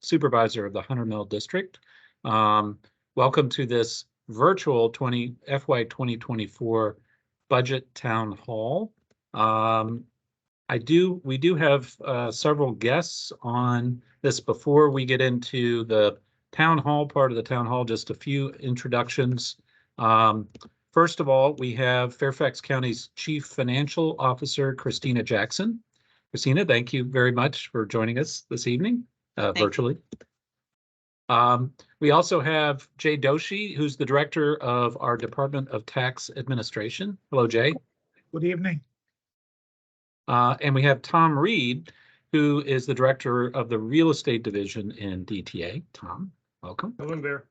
supervisor of the Hunter Mill District. Welcome to this virtual FY 2024 budget town hall. We do have several guests on this. Before we get into the town hall part of the town hall, just a few introductions. First of all, we have Fairfax County's Chief Financial Officer, Christina Jackson. Christina, thank you very much for joining us this evening, virtually. We also have Jay Doshi, who's the director of our Department of Tax Administration. Hello, Jay. Good evening. And we have Tom Reed, who is the director of the Real Estate Division in DTA. Tom, welcome. Hello there.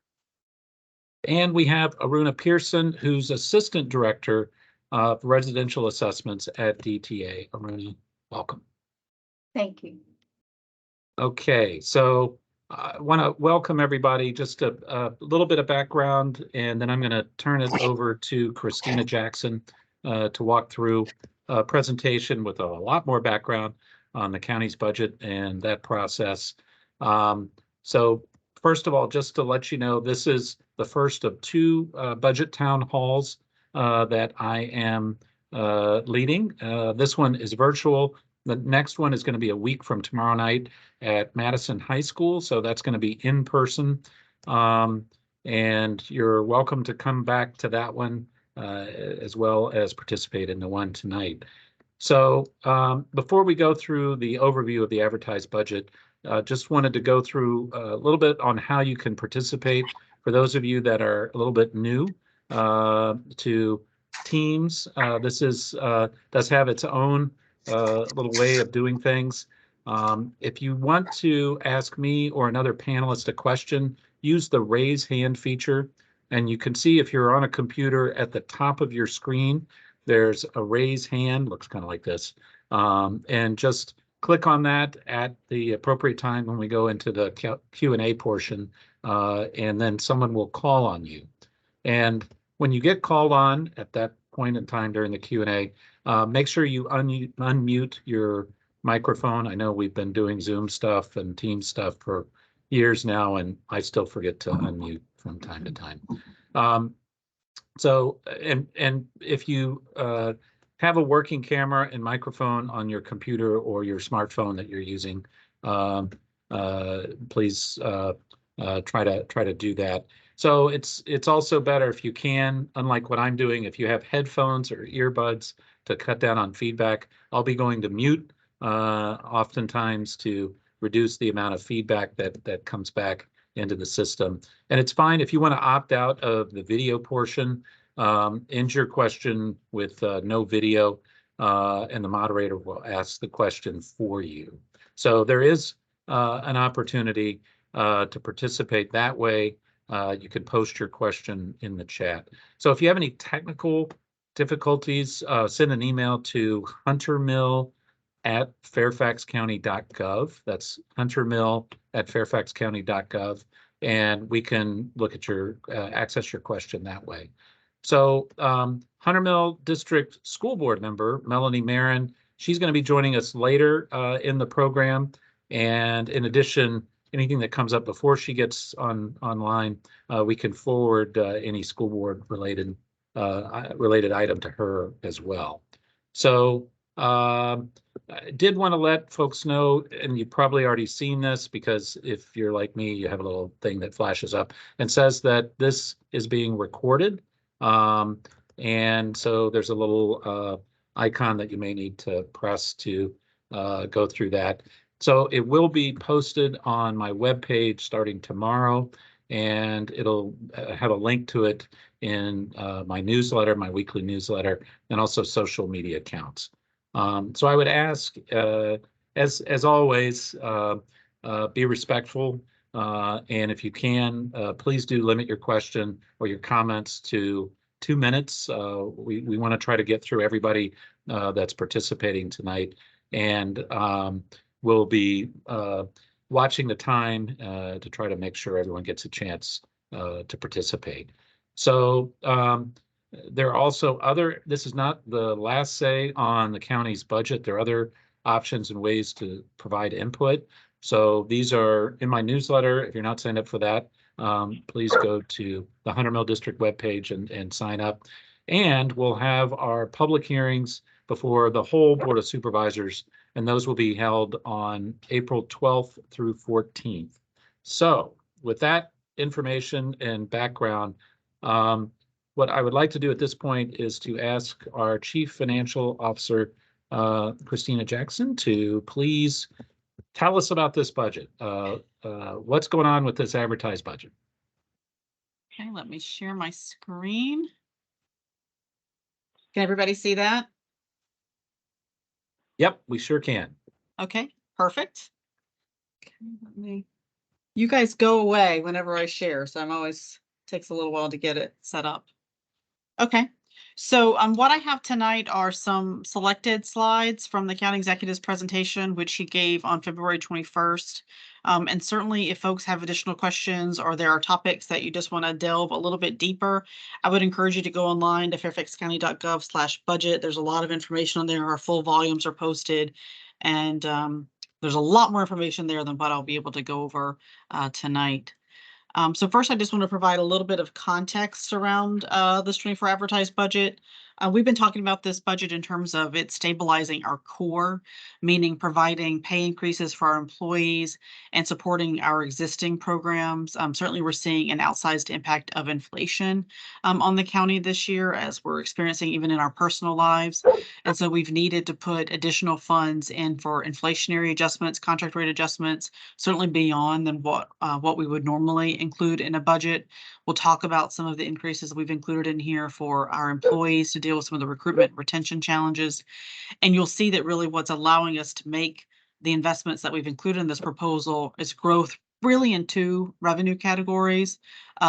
And we have Aruna Pearson, who's Assistant Director of Residential Assessments at DTA. Aruna, welcome. Thank you. Okay, so I want to welcome everybody. Just a little bit of background, and then I'm going to turn it over to Christina Jackson to walk through a presentation with a lot more background on the county's budget and that process. So first of all, just to let you know, this is the first of two budget town halls that I am leading. This one is virtual. The next one is going to be a week from tomorrow night at Madison High School. So that's going to be in person. And you're welcome to come back to that one as well as participate in the one tonight. So before we go through the overview of the advertised budget, just wanted to go through a little bit on how you can participate. For those of you that are a little bit new to Teams, this does have its own little way of doing things. If you want to ask me or another panelist a question, use the raise hand feature. And you can see if you're on a computer at the top of your screen, there's a raise hand, looks kind of like this. And just click on that at the appropriate time when we go into the Q&A portion, and then someone will call on you. And when you get called on at that point in time during the Q&A, make sure you unmute your microphone. I know we've been doing Zoom stuff and Teams stuff for years now, and I still forget to unmute from time to time. So if you have a working camera and microphone on your computer or your smartphone that you're using, please try to do that. So it's also better if you can, unlike what I'm doing, if you have headphones or earbuds to cut down on feedback. I'll be going to mute oftentimes to reduce the amount of feedback that comes back into the system. And it's fine if you want to opt out of the video portion, end your question with no video, and the moderator will ask the question for you. So there is an opportunity to participate that way. You can post your question in the chat. So if you have any technical difficulties, send an email to huntermill@fairfaxcounty.gov. That's huntermill@fairfaxcounty.gov, and we can look at your access your question that way. So Hunter Mill District School Board member Melanie Marin, she's going to be joining us later in the program. And in addition, anything that comes up before she gets online, we can forward any school board related item to her as well. So I did want to let folks know, and you've probably already seen this because if you're like me, you have a little thing that flashes up and says that this is being recorded. And so there's a little icon that you may need to press to go through that. So it will be posted on my webpage starting tomorrow, and it'll have a link to it in my newsletter, my weekly newsletter, and also social media accounts. So I would ask, as always, be respectful, and if you can, please do limit your question or your comments to 2 minutes. We want to try to get through everybody that's participating tonight, and we'll be watching the time to try to make sure everyone gets a chance to participate. So there are also this is not the last say on the county's budget. There are other options and ways to provide input. So these are in my newsletter. If you're not signed up for that, please go to the Hunter Mill District webpage and sign up. And we'll have our public hearings before the whole Board of Supervisors, and those will be held on April 12th through 14th. So with that information and background, what I would like to do at this point is to ask our Chief Financial Officer, Christina Jackson, to please tell us about this budget. What's going on with this advertised budget? Okay, let me share my screen. Can everybody see that? Yep, we sure can. Okay, perfect. Okay, you guys go away whenever I share, so I'm always takes a little while to get it set up. Okay, so what I have tonight are some selected slides from the county executive's presentation, which he gave on February 21st. And certainly if folks have additional questions or there are topics that you just want to delve a little bit deeper, I would encourage you to go online to fairfaxcounty.gov/budget. There's a lot of information on there. Our full volumes are posted, and there's a lot more information there than what I'll be able to go over tonight. So first, I just want to provide a little bit of context around this 24 advertised budget. We've been talking about this budget in terms of it stabilizing our core, meaning providing pay increases for our employees and supporting our existing programs. Certainly, we're seeing an outsized impact of inflation on the county this year, as we're experiencing even in our personal lives. And so we've needed to put additional funds in for inflationary adjustments, contract rate adjustments, certainly beyond than what we would normally include in a budget. We'll talk about some of the increases we've included in here for our employees to deal with some of the recruitment retention challenges. And you'll see that really what's allowing us to make the investments that we've included in this proposal is growth really in two revenue categories.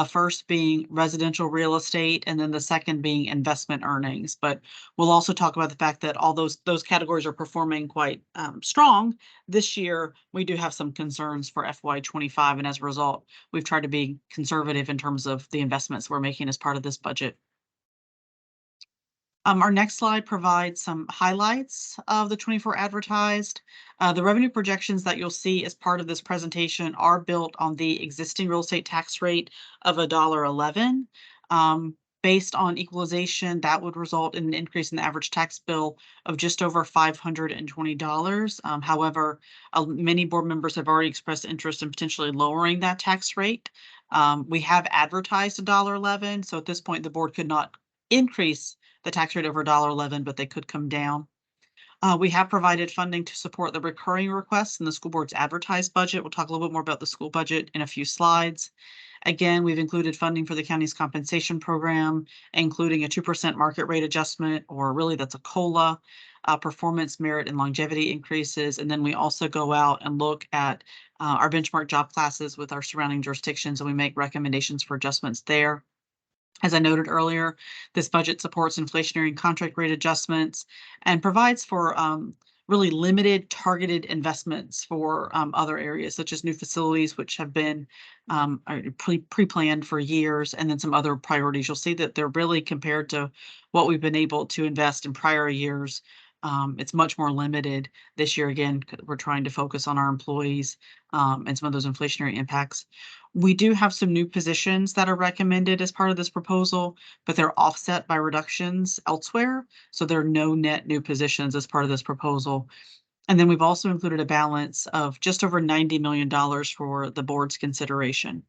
First being residential real estate, and then the second being investment earnings. But we'll also talk about the fact that all those categories are performing quite strong this year. We do have some concerns for FY25, and as a result, we've tried to be conservative in terms of the investments we're making as part of this budget. Our next slide provides some highlights of the 24 advertised. The revenue projections that you'll see as part of this presentation are built on the existing real estate tax rate of $1.11. Based on equalization, that would result in an increase in the average tax bill of just over $520. However, many board members have already expressed interest in potentially lowering that tax rate. We have advertised $1.11, so at this point, the board could not increase the tax rate over $1.11, but they could come down. We have provided funding to support the recurring requests in the school board's advertised budget. We'll talk a little bit more about the school budget in a few slides. Again, we've included funding for the county's compensation program, including a 2% market rate adjustment, or really that's a COLA, performance, merit, and longevity increases. And then we also go out and look at our benchmark job classes with our surrounding jurisdictions, and we make recommendations for adjustments there. As I noted earlier, this budget supports inflationary and contract rate adjustments and provides for really limited targeted investments for other areas, such as new facilities, which have been pre-planned for years, and then some other priorities. You'll see that they're really, compared to what we've been able to invest in prior years, it's much more limited this year. Again, we're trying to focus on our employees and some of those inflationary impacts. We do have some new positions that are recommended as part of this proposal, but they're offset by reductions elsewhere. So there are no net new positions as part of this proposal. And then we've also included a balance of just over $90 million for the board's consideration.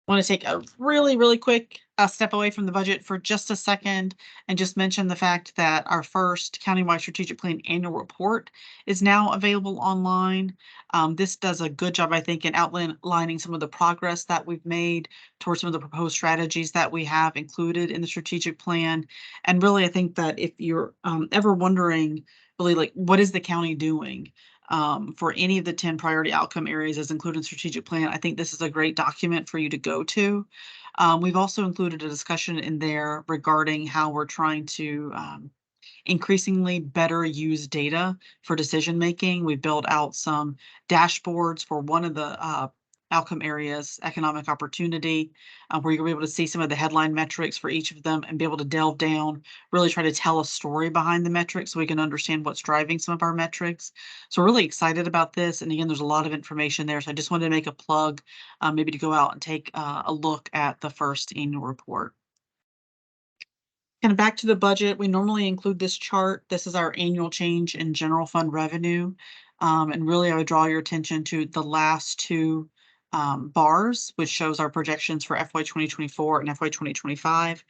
I want to take a really quick step away from the budget for just a second and just mention the fact that our first countywide strategic plan annual report is now available online. This does a good job, I think, in outlining some of the progress that we've made towards some of the proposed strategies that we have included in the strategic plan. And really, I think that if you're ever wondering, really, like, what is the county doing for any of the 10 priority outcome areas as included in strategic plan, I think this is a great document for you to go to. We've also included a discussion in there regarding how we're trying to increasingly better use data for decision making. We built out some dashboards for one of the outcome areas, economic opportunity, where you'll be able to see some of the headline metrics for each of them and be able to delve down, really try to tell a story behind the metrics so we can understand what's driving some of our metrics. So we're really excited about this. And again, there's a lot of information there. So I just wanted to make a plug, maybe to go out and take a look at the first annual report. Kind of back to the budget, we normally include this chart. This is our annual change in general fund revenue. And really, I would draw your attention to the last two bars, which shows our projections for FY 2024 and FY 2025.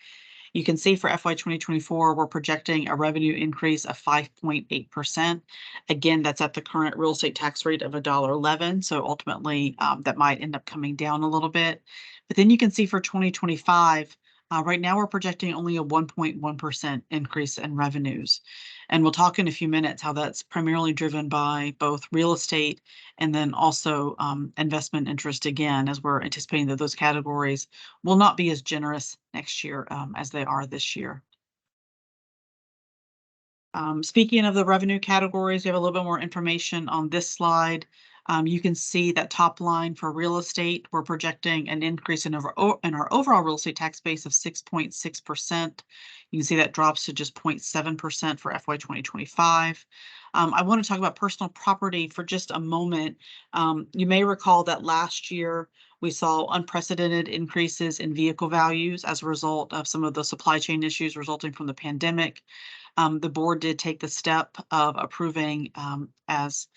You can see for FY 2024, we're projecting a revenue increase of 5.8%. Again, that's at the current real estate tax rate of $1.11. So ultimately, that might end up coming down a little bit. But then you can see for 2025, right now we're projecting only a 1.1% increase in revenues. And we'll talk in a few minutes how that's primarily driven by both real estate and then also investment interest again, as we're anticipating that those categories will not be as generous next year as they are this year. Speaking of the revenue categories, we have a little bit more information on this slide. You can see that top line for real estate, we're projecting an increase in our overall real estate tax base of 6.6%. You can see that drops to just 0.7% for FY 2025. I want to talk about personal property for just a moment. You may recall that last year we saw unprecedented increases in vehicle values as a result of some of the supply chain issues resulting from the pandemic. The board did take the step of approving as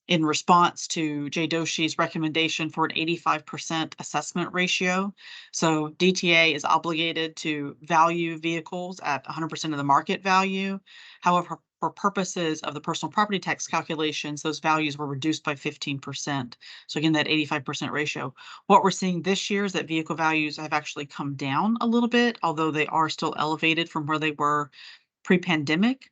in response to Jay Doshi's recommendation for an 85% assessment ratio. So DTA is obligated to value vehicles at 100% of the market value. However, for purposes of the personal property tax calculations, those values were reduced by 15%. So again, that 85% ratio. What we're seeing this year is that vehicle values have actually come down a little bit, although they are still elevated from where they were pre-pandemic.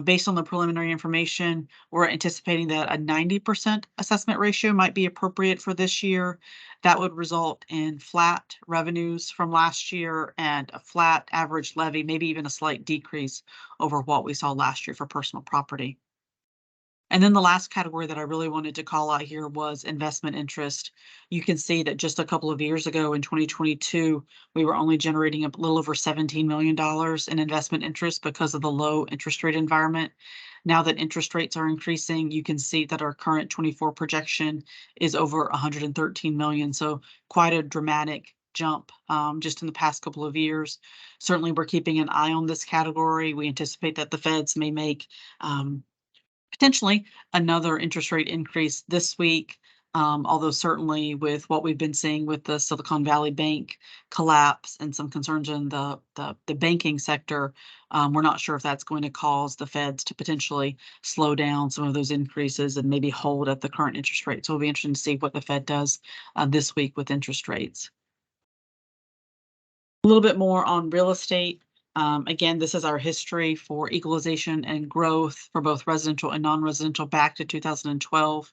Based on the preliminary information, we're anticipating that a 90% assessment ratio might be appropriate for this year. That would result in flat revenues from last year and a flat average levy, maybe even a slight decrease over what we saw last year for personal property. And then the last category that I really wanted to call out here was investment interest. You can see that just a couple of years ago in 2022, we were only generating a little over $17 million in investment interest because of the low interest rate environment. Now that interest rates are increasing, you can see that our current 24 projection is over 113 million. So quite a dramatic jump just in the past couple of years. Certainly, we're keeping an eye on this category. We anticipate that the feds may make potentially another interest rate increase this week, although certainly with what we've been seeing with the Silicon Valley Bank collapse and some concerns in the banking sector, we're not sure if that's going to cause the feds to potentially slow down some of those increases and maybe hold at the current interest rate. So it'll be interesting to see what the Fed does this week with interest rates. A little bit more on real estate. Again, this is our history for equalization and growth for both residential and non-residential back to 2012.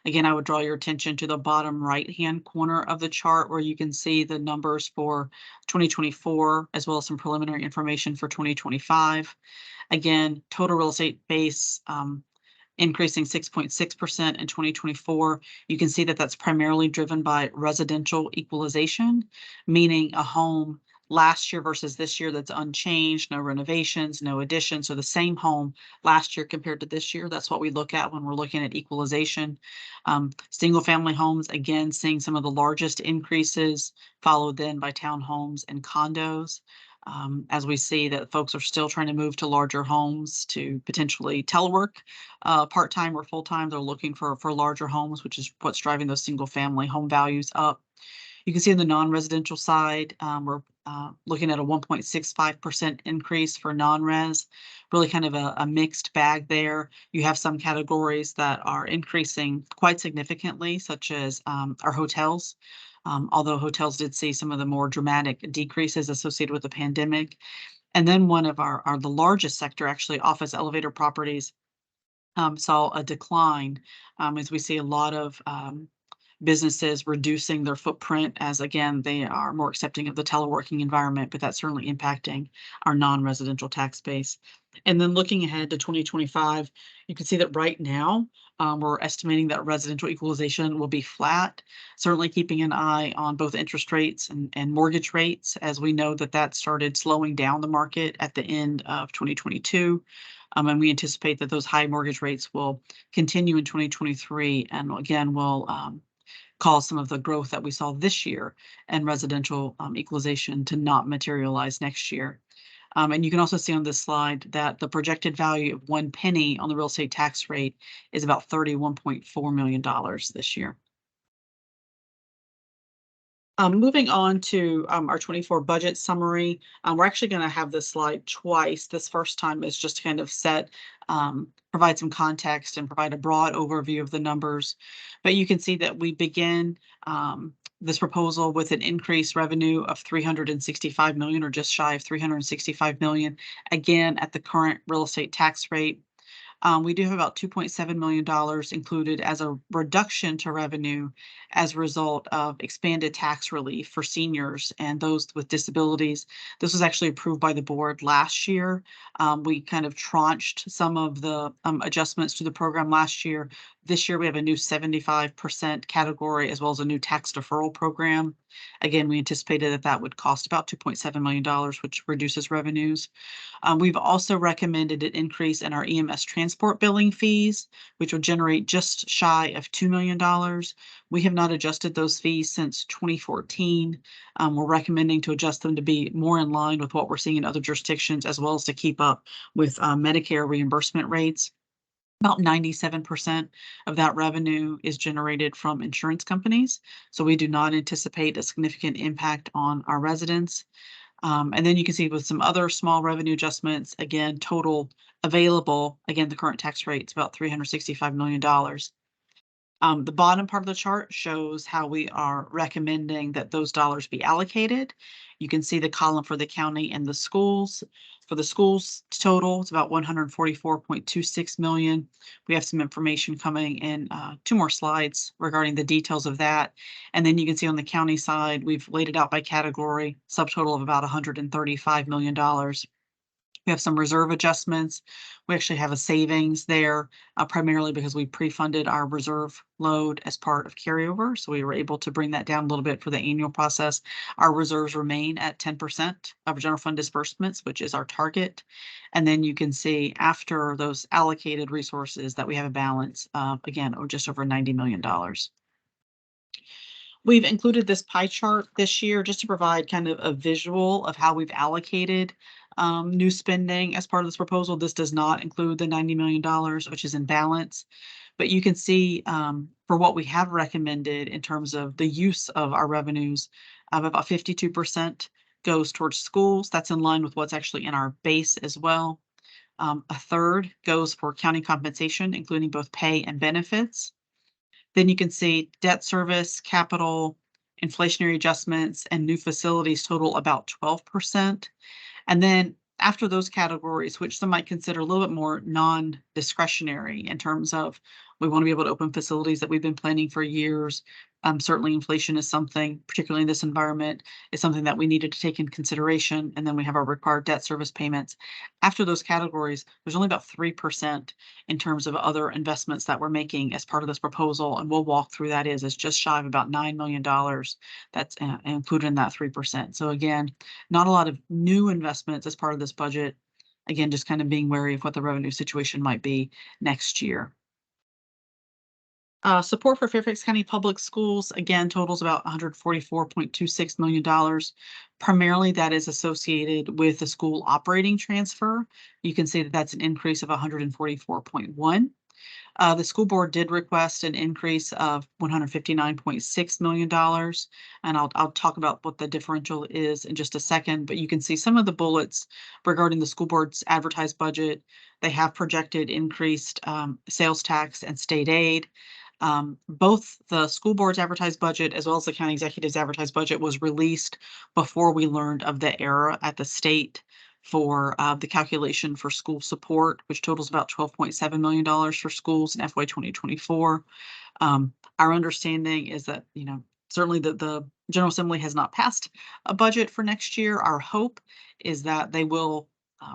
Again, I would draw your attention to the bottom right-hand corner of the chart where you can see the numbers for 2024, as well as some preliminary information for 2025. Again, total real estate base increasing 6.6% in 2024. You can see that that's primarily driven by residential equalization, meaning a home last year versus this year that's unchanged, no renovations, no additions, so the same home last year compared to this year. That's what we look at when we're looking at equalization. Single family homes, again, seeing some of the largest increases, followed then by townhomes and condos. As we see that folks are still trying to move to larger homes to potentially telework part-time or full-time, they're looking for larger homes, which is what's driving those single family home values up. You can see on the non-residential side, we're looking at a 1.65% increase for non-res, really kind of a mixed bag there. You have some categories that are increasing quite significantly, such as our hotels, although hotels did see some of the more dramatic decreases associated with the pandemic. And then one of the largest sector, actually office elevator properties, saw a decline as we see a lot of businesses reducing their footprint as, again, they are more accepting of the teleworking environment, but that's certainly impacting our non-residential tax base. And then looking ahead to 2025, you can see that right now, we're estimating that residential equalization will be flat, certainly keeping an eye on both interest rates and mortgage rates, as we know that that started slowing down the market at the end of 2022. And we anticipate that those high mortgage rates will continue in 2023 and again will cause some of the growth that we saw this year and residential equalization to not materialize next year. And you can also see on this slide that the projected value of 1 penny on the real estate tax rate is about $31.4 million this year. Moving on to our 24 budget summary, we're actually going to have this slide twice. This first time is just to kind of provide some context and provide a broad overview of the numbers. But you can see that we begin this proposal with an increased revenue of 365 million, or just shy of 365 million, again at the current real estate tax rate. We do have about $2.7 million included as a reduction to revenue as a result of expanded tax relief for seniors and those with disabilities. This was actually approved by the board last year. We kind of tranched some of the adjustments to the program last year. This year, we have a new 75% category as well as a new tax deferral program. Again, we anticipated that that would cost about $2.7 million, which reduces revenues. We've also recommended an increase in our EMS transport billing fees, which will generate just shy of $2 million. We have not adjusted those fees since 2014. We're recommending to adjust them to be more in line with what we're seeing in other jurisdictions, as well as to keep up with Medicare reimbursement rates. About 97% of that revenue is generated from insurance companies, so we do not anticipate a significant impact on our residents. And then you can see with some other small revenue adjustments, again, total available, again, the current tax rate is about $365 million. The bottom part of the chart shows how we are recommending that those dollars be allocated. You can see the column for the county and the schools. For the schools total, it's about 144.26 million. We have some information coming in 2 more slides regarding the details of that. And then you can see on the county side, we've laid it out by category, subtotal of about $135 million. We have some reserve adjustments. We actually have a savings there, primarily because we pre-funded our reserve load as part of carryover. So we were able to bring that down a little bit for the annual process. Our reserves remain at 10% of general fund disbursements, which is our target. And then you can see after those allocated resources that we have a balance of, again, just over $90 million. We've included this pie chart this year just to provide kind of a visual of how we've allocated new spending as part of this proposal. This does not include the $90 million, which is in balance. But you can see for what we have recommended in terms of the use of our revenues, about 52% goes towards schools. That's in line with what's actually in our base as well. A third goes for county compensation, including both pay and benefits. Then you can see debt service, capital, inflationary adjustments, and new facilities total about 12%. And then after those categories, which some might consider a little bit more non-discretionary in terms of we want to be able to open facilities that we've been planning for years. Certainly inflation is something, particularly in this environment, is something that we needed to take into consideration. And then we have our required debt service payments. After those categories, there's only about 3% in terms of other investments that we're making as part of this proposal. And we'll walk through that is just shy of about $9 million that's included in that 3%. So again, not a lot of new investments as part of this budget. Again, just kind of being wary of what the revenue situation might be next year. Support for Fairfax County Public Schools, again, totals about $144.26 million. Primarily, that is associated with the school operating transfer. You can see that that's an increase of 144.1. The school board did request an increase of $159.6 million. And I'll talk about what the differential is in just a second, but you can see some of the bullets regarding the school board's advertised budget. They have projected increased sales tax and state aid. Both the school board's advertised budget as well as the county executive's advertised budget was released before we learned of the error at the state for the calculation for school support, which totals about $12.7 million for schools in FY 2024. Our understanding is that, certainly the General Assembly has not passed a budget for next year. Our hope is that they will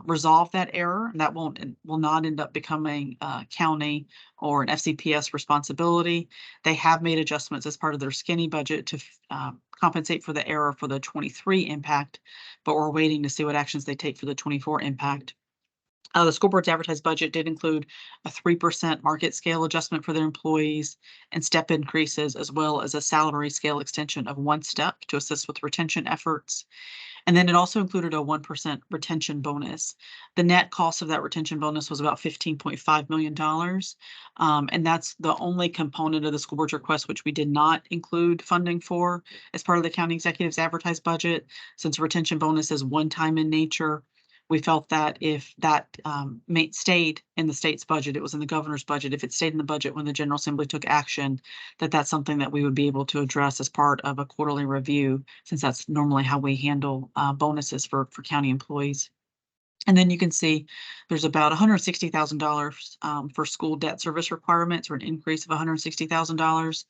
resolve that error, and that will not end up becoming county or an FCPS responsibility. They have made adjustments as part of their skinny budget to compensate for the error for the 23 impact, but we're waiting to see what actions they take for the 24 impact. The school board's advertised budget did include a 3% market scale adjustment for their employees and step increases, as well as a salary scale extension of 1 step to assist with retention efforts. And then it also included a 1% retention bonus. The net cost of that retention bonus was about $15.5 million. And that's the only component of the school board's request which we did not include funding for as part of the county executive's advertised budget. Since retention bonus is one-time in nature, we felt that if that stayed in the state's budget, it was in the governor's budget, if it stayed in the budget when the General Assembly took action, that's something that we would be able to address as part of a quarterly review, since that's normally how we handle bonuses for county employees. And then you can see there's about $160,000 for school debt service requirements, or an increase of $160,000.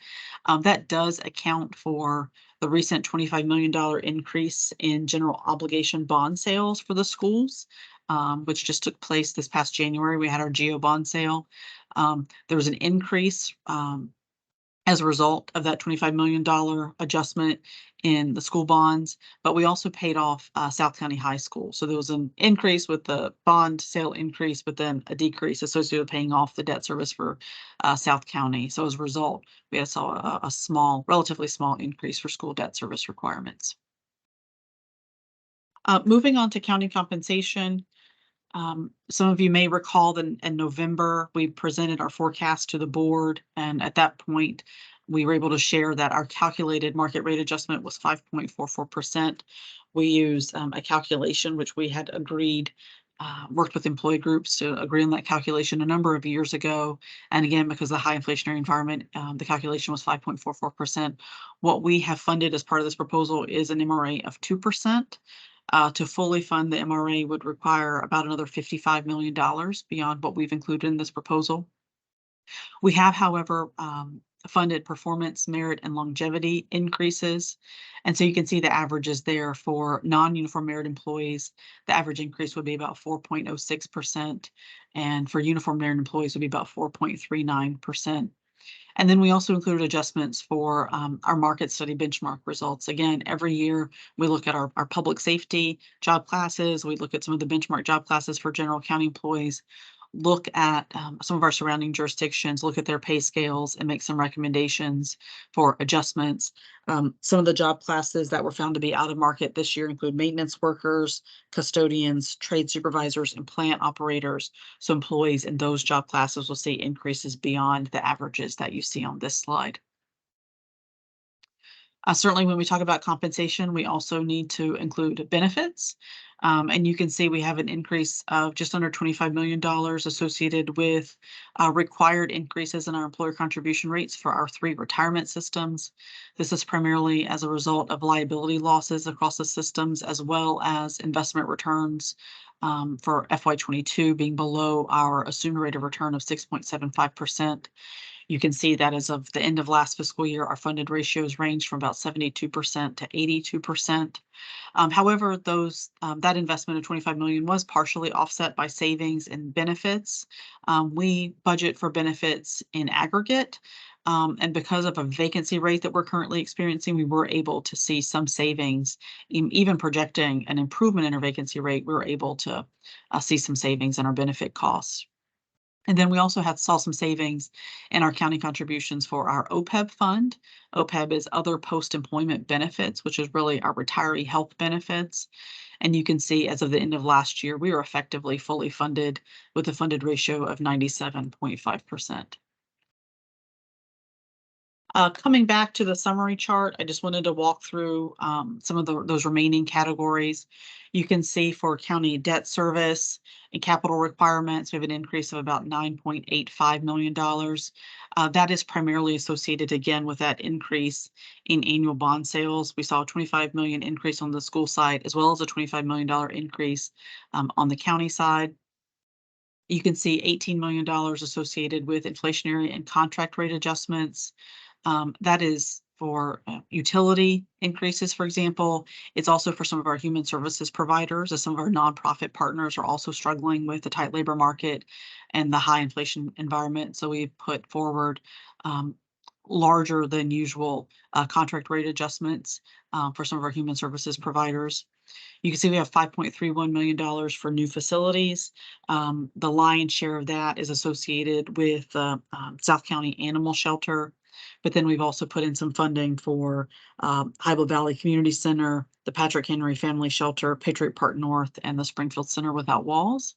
That does account for the recent $25 million increase in general obligation bond sales for the schools, which just took place this past January. We had our GEO bond sale. There was an increase as a result of that $25 million adjustment in the school bonds, but we also paid off South County High School. So there was an increase with the bond sale increase, but then a decrease associated with paying off the debt service for South County. So as a result, we saw a relatively small increase for school debt service requirements. Moving on to county compensation. Some of you may recall that in November, we presented our forecast to the board, and at that point, we were able to share that our calculated market rate adjustment was 5.44%. We used a calculation which we had agreed, worked with employee groups to agree on that calculation a number of years ago. And again, because of the high inflationary environment, the calculation was 5.44%. What we have funded as part of this proposal is an MRA of 2%. To fully fund the MRA would require about another $55 million beyond what we've included in this proposal. We have, however, funded performance, merit, and longevity increases. And so you can see the averages there for non-uniform merit employees. The average increase would be about 4.06%, and for uniform merit employees would be about 4.39%. And then we also included adjustments for our market study benchmark results. Again, every year we look at our public safety job classes. We look at some of the benchmark job classes for general county employees, look at some of our surrounding jurisdictions, look at their pay scales, and make some recommendations for adjustments. Some of the job classes that were found to be out of market this year include maintenance workers, custodians, trade supervisors, and plant operators. So employees in those job classes will see increases beyond the averages that you see on this slide. Certainly, when we talk about compensation, we also need to include benefits. And you can see we have an increase of just under $25 million associated with required increases in our employer contribution rates for our 3 retirement systems. This is primarily as a result of liability losses across the systems, as well as investment returns for FY22 being below our assumed rate of return of 6.75%. You can see that as of the end of last fiscal year, our funded ratios range from about 72% to 82%. However, that investment of $25 million was partially offset by savings in benefits. We budget for benefits in aggregate, and because of a vacancy rate that we're currently experiencing, we were able to see some savings. Even projecting an improvement in our vacancy rate, we were able to see some savings in our benefit costs. And then we also saw some savings in our county contributions for our OPEB fund. OPEB is other post-employment benefits, which is really our retiree health benefits. And you can see as of the end of last year, we were effectively fully funded with a funded ratio of 97.5%. Coming back to the summary chart, I just wanted to walk through some of those remaining categories. You can see for county debt service and capital requirements, we have an increase of about $9.85 million. That is primarily associated again with that increase in annual bond sales. We saw a 25 million increase on the school side, as well as a $25 million increase on the county side. You can see $18 million associated with inflationary and contract rate adjustments. That is for utility increases, for example. It's also for some of our human services providers, as some of our nonprofit partners are also struggling with the tight labor market and the high inflation environment. So we've put forward larger than usual contract rate adjustments for some of our human services providers. You can see we have $5.31 million for new facilities. The lion's share of that is associated with South County Animal Shelter. But then we've also put in some funding for Hybel Valley Community Center, the Patrick Henry Family Shelter, Patriot Park North, and the Springfield Center Without Walls.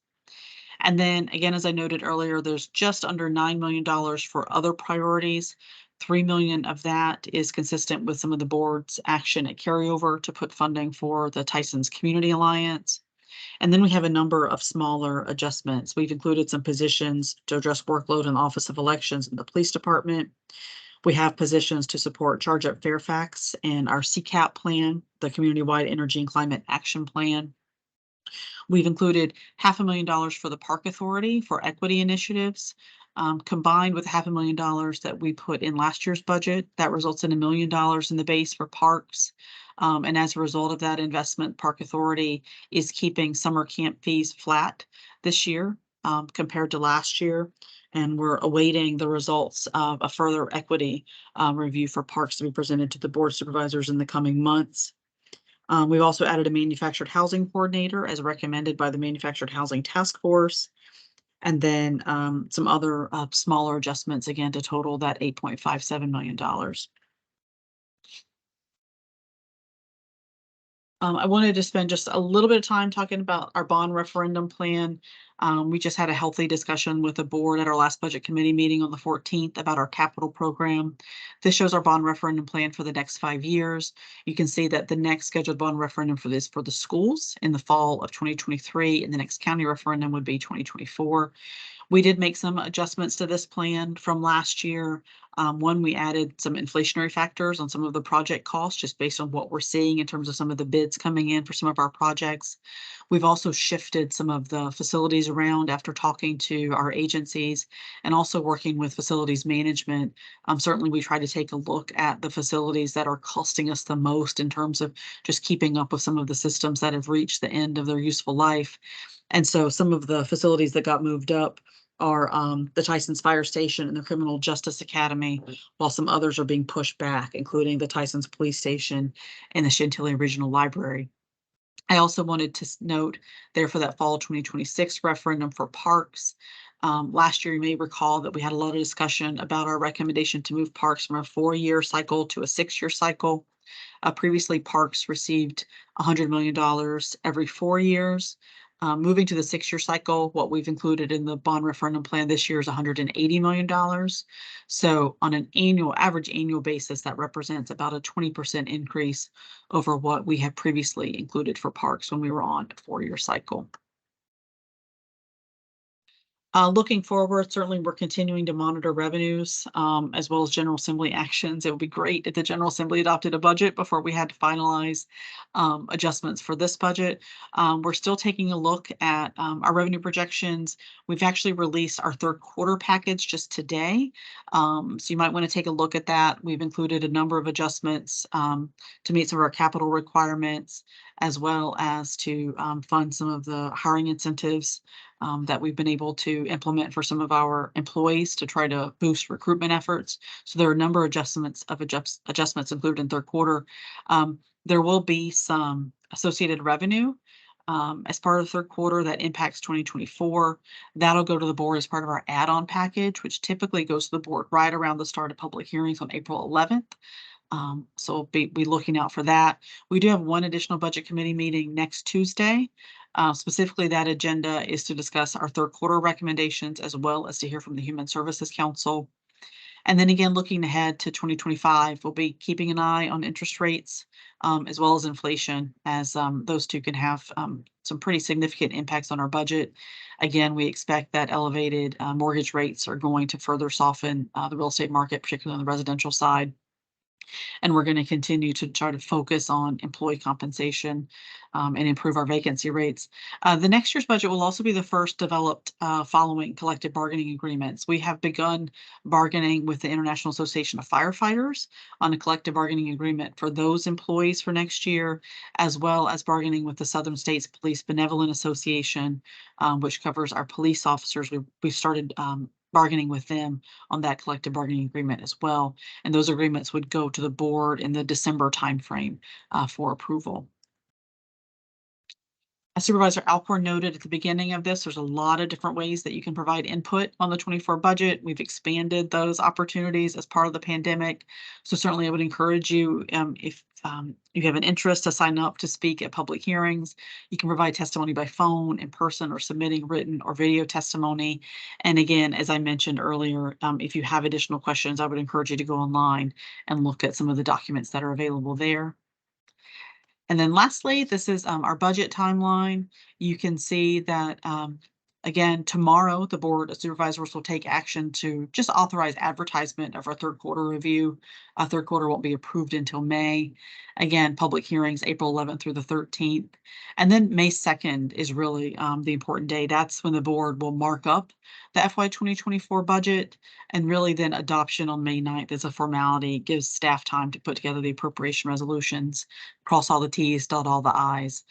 And then again, as I noted earlier, there's just under $9 million for other priorities. $3 million of that is consistent with some of the board's action at carryover to put funding for the Tyson's Community Alliance. And then we have a number of smaller adjustments. We've included some positions to address workload in the Office of Elections in the Police Department. We have positions to support Charge Up Fairfax and our CCAP plan, the Community-Wide Energy and Climate Action Plan. We've included $500,000 for the Park Authority for equity initiatives. Combined with $500,000 that we put in last year's budget, that results in $1 million in the base for parks. And as a result of that investment, Park Authority is keeping summer camp fees flat this year compared to last year. And we're awaiting the results of a further equity review for parks to be presented to the board of supervisors in the coming months. We've also added a manufactured housing coordinator as recommended by the Manufactured Housing Task Force. And then some other smaller adjustments, again, to total that $8.57 million. I wanted to spend just a little bit of time talking about our bond referendum plan. We just had a healthy discussion with the board at our last budget committee meeting on the 14th about our capital program. This shows our bond referendum plan for the next 5 years. You can see that the next scheduled bond referendum for this for the schools in the fall of 2023, and the next county referendum would be 2024. We did make some adjustments to this plan from last year. One, we added some inflationary factors on some of the project costs, just based on what we're seeing in terms of some of the bids coming in for some of our projects. We've also shifted some of the facilities around after talking to our agencies and also working with facilities management. Certainly, we try to take a look at the facilities that are costing us the most in terms of just keeping up with some of the systems that have reached the end of their useful life. And so some of the facilities that got moved up are the Tyson's Fire Station and the Criminal Justice Academy, while some others are being pushed back, including the Tyson's Police Station and the Chantilly Regional Library. I also wanted to note there for that fall 2026 referendum for parks. Last year, you may recall that we had a lot of discussion about our recommendation to move parks from a 4-year cycle to a 6-year cycle. Previously, parks received $100 million every 4 years. Moving to the 6-year cycle, what we've included in the bond referendum plan this year is $180 million. So on an average annual basis, that represents about a 20% increase over what we had previously included for parks when we were on a 4-year cycle. Looking forward, certainly we're continuing to monitor revenues as well as General Assembly actions. It would be great if the General Assembly adopted a budget before we had to finalize adjustments for this budget. We're still taking a look at our revenue projections. We've actually released our third quarter package just today. So you might want to take a look at that. We've included a number of adjustments to meet some of our capital requirements, as well as to fund some of the hiring incentives that we've been able to implement for some of our employees to try to boost recruitment efforts. So there are a number of adjustments included in third quarter. There will be some associated revenue as part of the third quarter that impacts 2024. That'll go to the board as part of our add-on package, which typically goes to the board right around the start of public hearings on April 11th. So be looking out for that. We do have one additional budget committee meeting next Tuesday. Specifically, that agenda is to discuss our third quarter recommendations, as well as to hear from the Human Services Council. And then again, looking ahead to 2025, we'll be keeping an eye on interest rates as well as inflation, as those two can have some pretty significant impacts on our budget. Again, we expect that elevated mortgage rates are going to further soften the real estate market, particularly on the residential side. And we're going to continue to try to focus on employee compensation and improve our vacancy rates. The next year's budget will also be the first developed following collective bargaining agreements. We have begun bargaining with the International Association of Firefighters on a collective bargaining agreement for those employees for next year, as well as bargaining with the Southern States Police Benevolent Association, which covers our police officers. We started bargaining with them on that collective bargaining agreement as well. And those agreements would go to the board in the December timeframe for approval. As Supervisor Alcorn noted at the beginning of this, there's a lot of different ways that you can provide input on the 24 budget. We've expanded those opportunities as part of the pandemic. So certainly I would encourage you, if you have an interest, to sign up to speak at public hearings. You can provide testimony by phone, in person, or submitting written or video testimony. And again, as I mentioned earlier, if you have additional questions, I would encourage you to go online and look at some of the documents that are available there. And then lastly, this is our budget timeline. You can see that, again, tomorrow, the Board of Supervisors will take action to just authorize advertisement of our third quarter review. Our third quarter won't be approved until May. Again, public hearings, April 11th through the 13th. And then May 2nd is really the important day. That's when the board will mark up the FY 2024 budget, and really then adoption on May 9th is a formality, gives staff time to put together the appropriation resolutions, cross all the T's, dot all the I's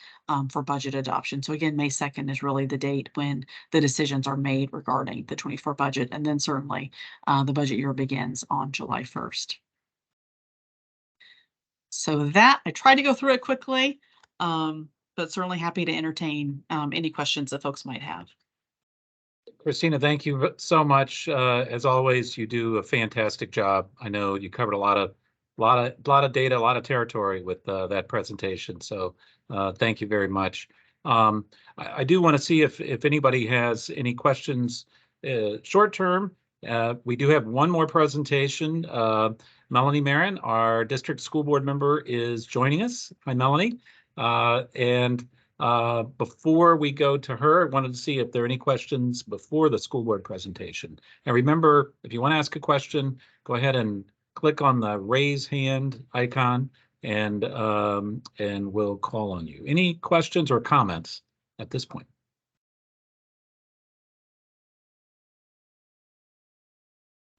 for budget adoption. So again, May 2nd is really the date when the decisions are made regarding the 24 budget. And then certainly the budget year begins on July 1st. So that, I tried to go through it quickly, but certainly happy to entertain any questions that folks might have. Christina, thank you so much. As always, you do a fantastic job. I know you covered a lot of data, a lot of territory with that presentation. So thank you very much. I do want to see if anybody has any questions short term. We do have one more presentation. Melanie Marin, our district school board member, is joining us. Hi, Melanie. Before we go to her, I wanted to see if there are any questions before the school board presentation. And remember, if you want to ask a question, go ahead and click on the raise hand icon, and we'll call on you. Any questions or comments at this point?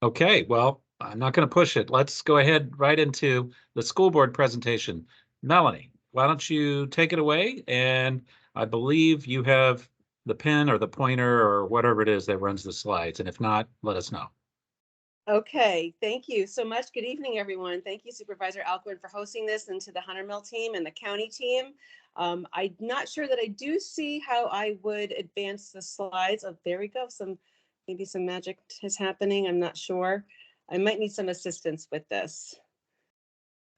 Okay, well, I'm not going to push it. Let's go ahead right into the school board presentation. Melanie, why don't you take it away? And I believe you have the pen or the pointer or whatever it is that runs the slides. And if not, let us know. Okay, thank you so much. Good evening, everyone. Thank you, Supervisor Alcorn, for hosting this, and to the Hunter Mill team and the county team. I'm not sure that I do see how I would advance the slides. Oh, there we go. Maybe some magic is happening. I'm not sure. I might need some assistance with this.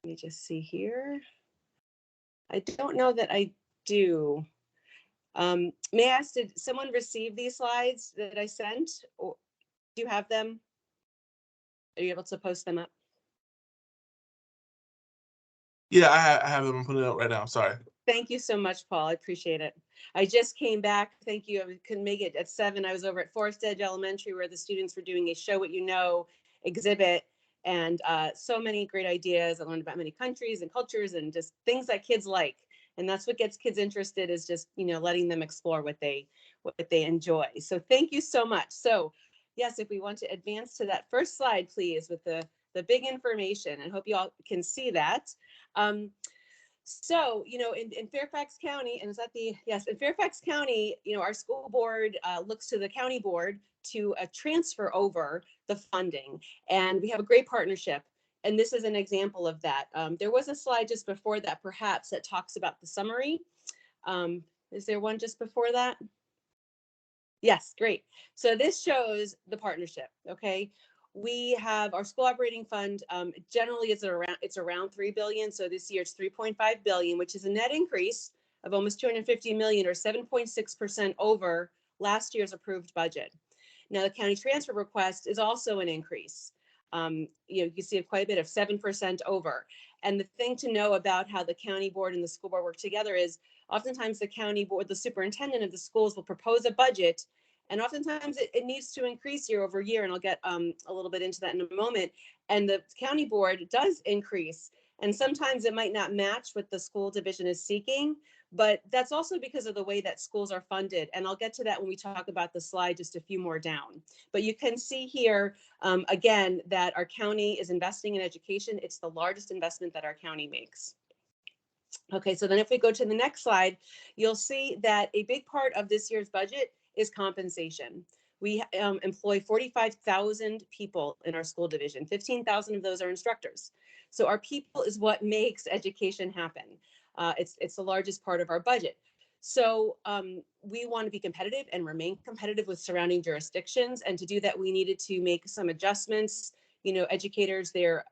Let me just see here. I don't know that I do. May I ask, did someone receive these slides that I sent? Or do you have them? Are you able to post them up? Yeah, I have them. I'm putting it up right now. Sorry. Thank you so much, Paul. I appreciate it. I just came back. Thank you. I couldn't make it at 7. I was over at Forest Edge Elementary, where the students were doing a Show What You Know exhibit, and so many great ideas. I learned about many countries and cultures and just things that kids like. And that's what gets kids interested, is just, letting them explore what they enjoy. So thank you so much. So yes, if we want to advance to that first slide, please, with the big information, and hope you all can see that. So, in Fairfax County, and in Fairfax County, our school board looks to the county board to transfer over the funding, and we have a great partnership. And this is an example of that. There was a slide just before that, perhaps, that talks about the summary. Is there one just before that? Yes, great. So this shows the partnership. Okay. We have our school operating fund. Generally, it's around $3 billion. So this year it's $3.5 billion, which is a net increase of almost $250 million, or 7.6% over last year's approved budget. Now, the county transfer request is also an increase. You can see quite a bit of 7% over. And the thing to know about how the county board and the school board work together is oftentimes the county board, the superintendent of the schools will propose a budget, and oftentimes it needs to increase year over year. And I'll get a little bit into that in a moment. And the county board does increase. And sometimes it might not match what the school division is seeking, but that's also because of the way that schools are funded. And I'll get to that when we talk about the slide just a few more down. But you can see here, again, that our county is investing in education. It's the largest investment that our county makes. Okay, so then if we go to the next slide, you'll see that a big part of this year's budget is compensation. We employ 45,000 people in our school division. 15,000 of those are instructors. So our people is what makes education happen. It's the largest part of our budget. So we want to be competitive and remain competitive with surrounding jurisdictions. And to do that, we needed to make some adjustments. You know, educators, their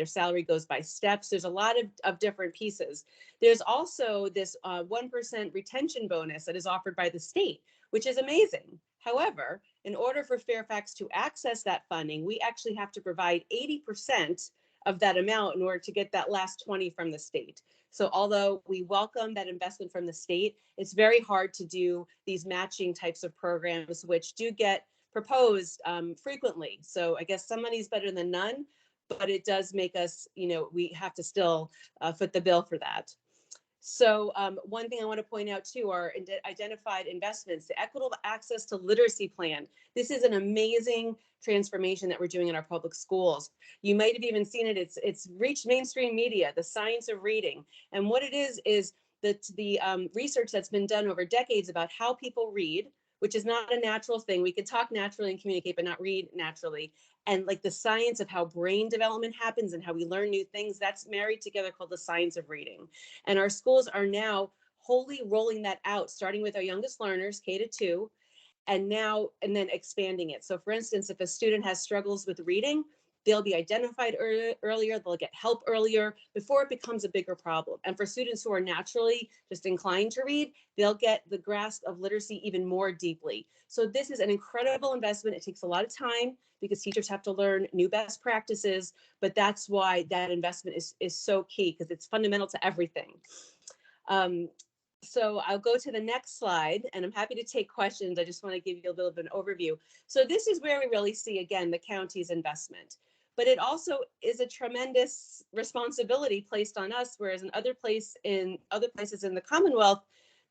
salary goes by steps. There's a lot of different pieces. There's also this 1% retention bonus that is offered by the state, which is amazing. However, in order for Fairfax to access that funding, we actually have to provide 80% of that amount in order to get that last 20 from the state. So although we welcome that investment from the state, it's very hard to do these matching types of programs, which do get proposed frequently. So I guess some money is better than none, but it does make us, you know, we have to still foot the bill for that. So one thing I want to point out too are identified investments, the equitable access to literacy plan. This is an amazing transformation that we're doing in our public schools. You might have even seen it. It's reached mainstream media, the science of reading. And what it is the research that's been done over decades about how people read, which is not a natural thing. We can talk naturally and communicate, but not read naturally. And like the science of how brain development happens and how we learn new things, that's married together called the science of reading. And our schools are now wholly rolling that out, starting with our youngest learners, K-2, and then expanding it. So for instance, if a student has struggles with reading, they'll be identified earlier, they'll get help earlier before it becomes a bigger problem. And for students who are naturally just inclined to read, they'll get the grasp of literacy even more deeply. So this is an incredible investment. It takes a lot of time because teachers have to learn new best practices, but that's why that investment is so key, because it's fundamental to everything. So I'll go to the next slide, and I'm happy to take questions. I just want to give you a little bit of an overview. So this is where we really see, again, the county's investment. But it also is a tremendous responsibility placed on us, whereas in other places in the Commonwealth,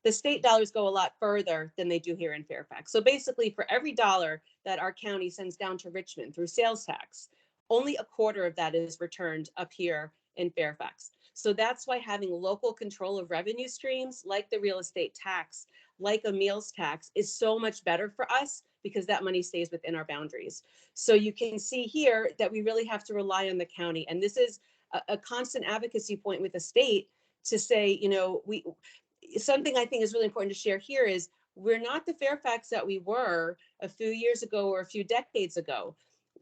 the state dollars go a lot further than they do here in Fairfax. So basically, for every dollar that our county sends down to Richmond through sales tax, only a quarter of that is returned up here in Fairfax. So that's why having local control of revenue streams like the real estate tax, like a meals tax, is so much better for us because that money stays within our boundaries. So you can see here that we really have to rely on the county. And this is a constant advocacy point with the state to say, you know, something I think is really important to share here is we're not the Fairfax that we were a few years ago or a few decades ago.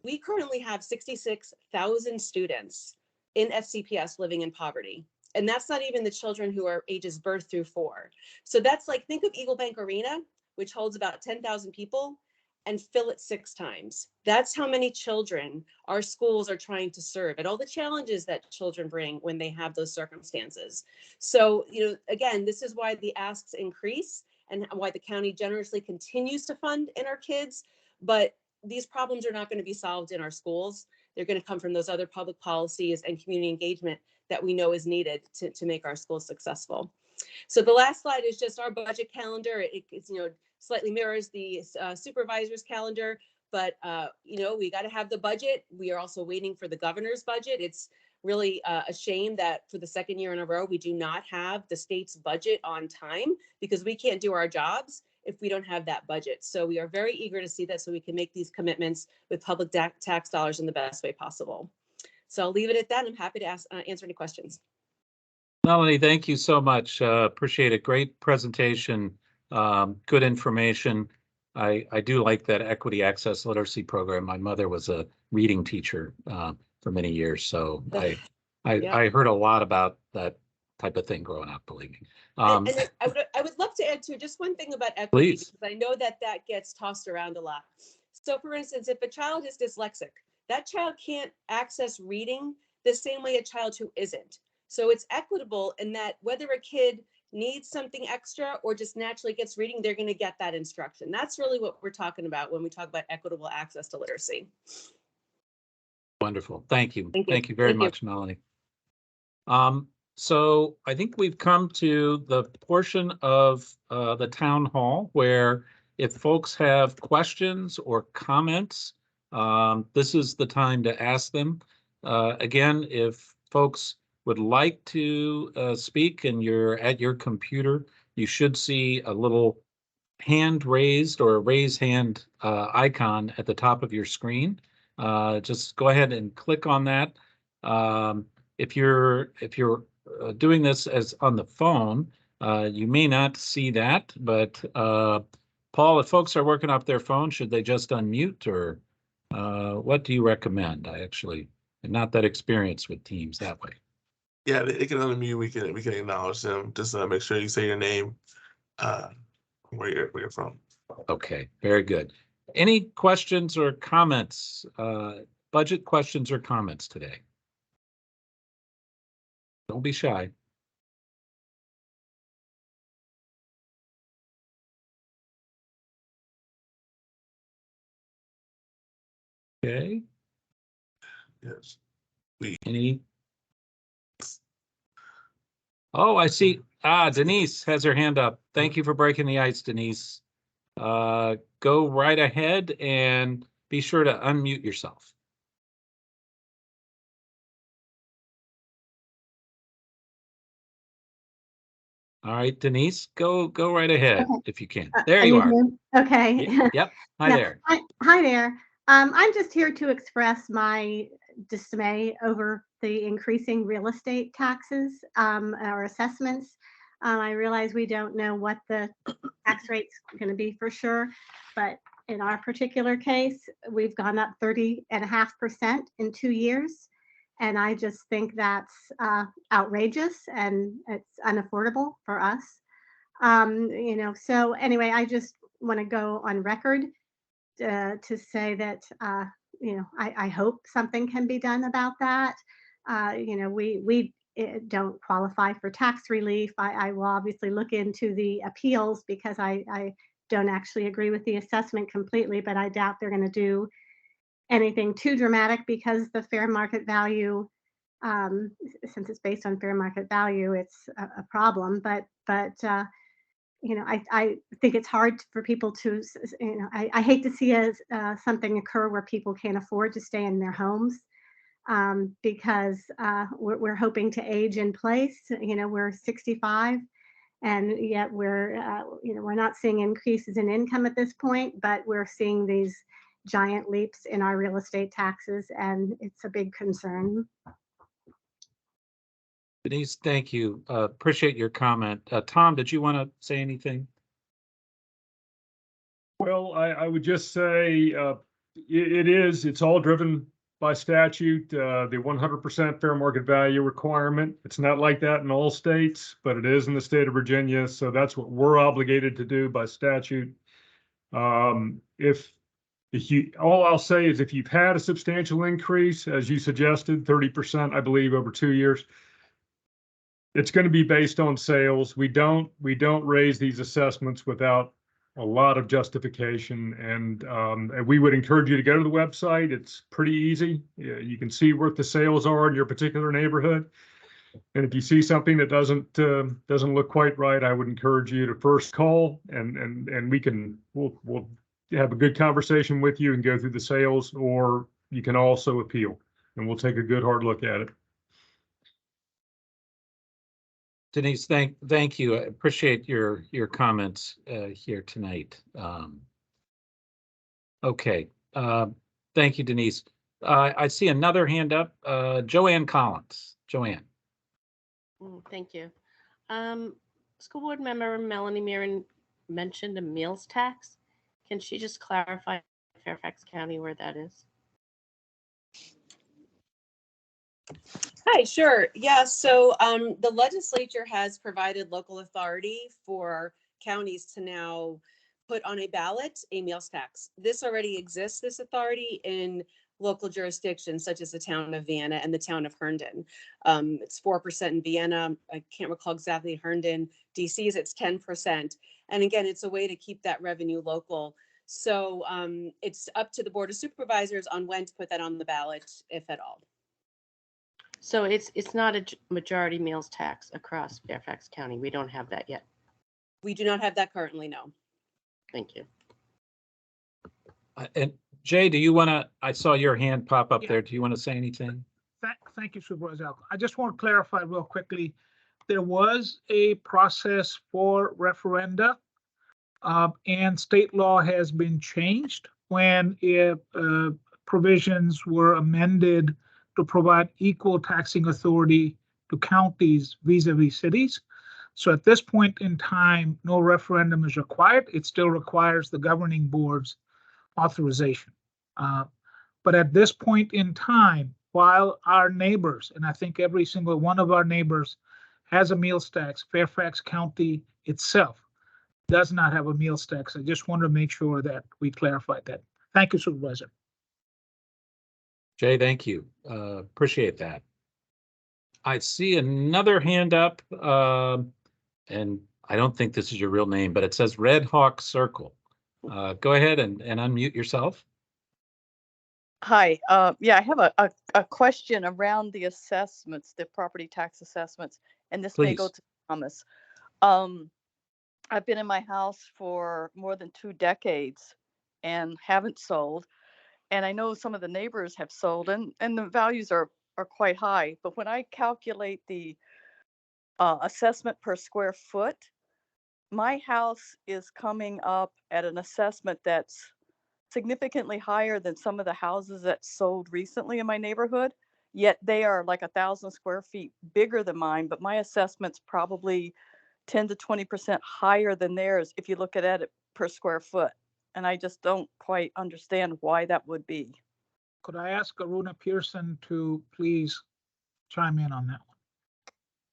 We currently have 66,000 students in FCPS living in poverty. And that's not even the children who are ages birth through 4. So that's like, think of Eagle Bank Arena, which holds about 10,000 people, and fill it 6 times. That's how many children our schools are trying to serve, and all the challenges that children bring when they have those circumstances. So, you know, again, this is why the asks increase and why the county generously continues to fund in our kids. But these problems are not going to be solved in our schools. They're going to come from those other public policies and community engagement that we know is needed to make our schools successful. So the last slide is just our budget calendar. It's, you know, slightly mirrors the supervisor's calendar, but you know, we got to have the budget. We are also waiting for the governor's budget. It's really a shame that for the second year in a row, we do not have the state's budget on time, because we can't do our jobs if we don't have that budget. So we are very eager to see that so we can make these commitments with public tax dollars in the best way possible. So I'll leave it at that. I'm happy to answer any questions. Melanie, thank you so much. Appreciate it. Great presentation. Good information. I do like that equity access literacy program. My mother was a reading teacher for many years, so I heard a lot about that type of thing growing up, believe me. I would love to add to just one thing about equity, Please. because I know that gets tossed around a lot. So for instance, if a child is dyslexic, that child can't access reading the same way a child who isn't. So it's equitable in that whether a kid needs something extra or just naturally gets reading, they're going to get that instruction. That's really what we're talking about when we talk about equitable access to literacy. Wonderful. Thank you. Thank you. Thank you very Thank you. much, Melanie. So I think we've come to the portion of the town hall where if folks have questions or comments, this is the time to ask them. Again, if folks would like to speak and you're at your computer, you should see a little hand raised or a raise hand icon at the top of your screen. Just go ahead and click on that. If you're doing this as on the phone, you may not see that, but Paul, if folks are working off their phone, should they just unmute, or what do you recommend? I actually am not that experienced with Teams that way. Yeah, they can unmute. We can acknowledge them. Just make sure you say your name, where you're from. Okay, very good. Any questions or comments? Budget questions or comments today? Don't be shy. Okay. Yes. Any? Oh, I see. Denise has her hand up. Thank you for breaking the ice, Denise. Go right ahead and be sure to unmute yourself. All right, Denise, go right ahead Okay. if you can. There you are. Okay. Yep. Hi Yeah. there. Hi there. I'm just here to express my dismay over the increasing real estate taxes or assessments. I realize we don't know what the tax rate's going to be for sure, but in our particular case, we've gone up 30.5% in 2 years. And I just think that's outrageous and it's unaffordable for us. So anyway, I just want to go on record to say that, I hope something can be done about that. We don't qualify for tax relief. I will obviously look into the appeals because I don't actually agree with the assessment completely, but I doubt they're going to do anything too dramatic because the fair market value, since it's based on fair market value, it's a problem. But I think it's hard for people to, I hate to see something occur where people can't afford to stay in their homes because we're hoping to age in place. We're 65, and yet we're not seeing increases in income at this point, but we're seeing these giant leaps in our real estate taxes, and it's a big concern. Denise, thank you. Appreciate your comment. Tom, did you want to say anything? Well, I would just say it's all driven by statute, the 100% fair market value requirement. It's not like that in all states, but it is in the state of Virginia. So that's what we're obligated to do by statute. All I'll say is if you've had a substantial increase, as you suggested, 30%, I believe, over 2 years, it's going to be based on sales. We don't raise these assessments without a lot of justification, and we would encourage you to go to the website. It's pretty easy. You can see what the sales are in your particular neighborhood, and if you see something that doesn't look quite right, I would encourage you to first call, and we'll have a good conversation with you and go through the sales, or you can also appeal, and we'll take a good hard look at it. Denise, thank you. I appreciate your comments here tonight. Okay. Thank you, Denise. I see another hand up. Joanne Collins. Joanne. Thank you. School board member Melanie Mirren mentioned a meals tax. Can she just clarify Fairfax County where that is? Hi, sure. Yeah, so the legislature has provided local authority for counties to now put on a ballot a meals tax. This already exists, this authority, in local jurisdictions such as the town of Vienna and the town of Herndon. It's 4% in Vienna. I can't recall exactly Herndon. DC's it's 10%. And again, it's a way to keep that revenue local. So it's up to the Board of Supervisors on when to put that on the ballot, if at all. So it's not a majority meals tax across Fairfax County. We don't have that yet. We do not have that currently, no. Thank you. And Jay, do you want to, I saw your hand pop up Yeah. there. Do you want to say anything? Thank you, Supervisor Alcorn. I just want to clarify real quickly. There was a process for referenda, and state law has been changed when provisions were amended to provide equal taxing authority to counties vis-a-vis cities. So at this point in time, no referendum is required. It still requires the governing board's authorization. But at this point in time, while our neighbors, and I think every single one of our neighbors has a meals tax, Fairfax County itself does not have a meals tax. I just want to make sure that we clarified that. Thank you, Supervisor. Jay, thank you. Appreciate that. I see another hand up, and I don't think this is your real name, but it says Red Hawk Circle. Go ahead and unmute yourself. Hi, yeah, I have a question around the assessments, the property tax assessments, and this may go Please. to Thomas. I've been in my house for more than 2 decades and haven't sold. And I know some of the neighbors have sold and the values are quite high. But when I calculate the assessment per square foot, my house is coming up at an assessment that's significantly higher than some of the houses that sold recently in my neighborhood. Yet they are like 1,000 square feet bigger than mine, but my assessment's probably 10 to 20% higher than theirs if you look at it per square foot. And I just don't quite understand why that would be. Could I ask Aruna Pearson to please chime in on that one?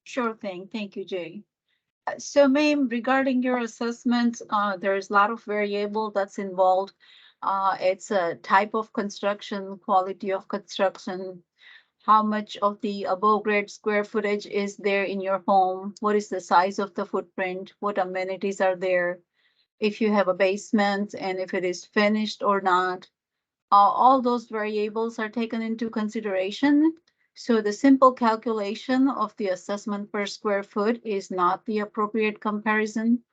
Sure thing. Thank you, Jay. So, ma'am, regarding your assessment, there's a lot of variable that's involved. It's a type of construction, quality of construction, how much of the above grade square footage is there in your home, what is the size of the footprint, what amenities are there, if you have a basement and if it is finished or not. All those variables are taken into consideration. So the simple calculation of the assessment per square foot is not the appropriate comparison.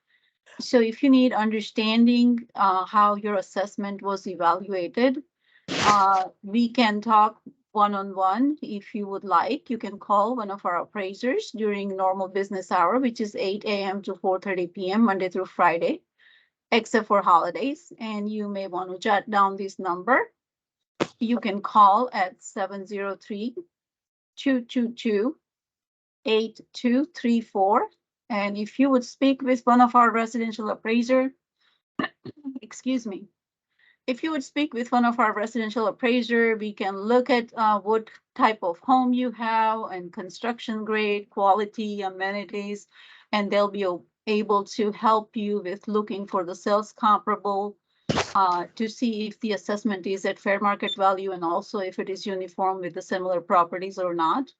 So if you need understanding how your assessment was evaluated, we can talk one-on-one if you would like. You can call one of our appraisers during normal business hour, which is 8 a.m. to 4:30 p.m. Monday through Friday, except for holidays. And you may want to jot down this number. You can call at 703-222-8234. And if you would speak with one of our residential appraiser, excuse me, if you would speak with one of our residential appraiser, we can look at what type of home you have and construction grade, quality, amenities, and they'll be able to help you with looking for the sales comparable to see if the assessment is at fair market value and also if it is uniform with the similar properties or not.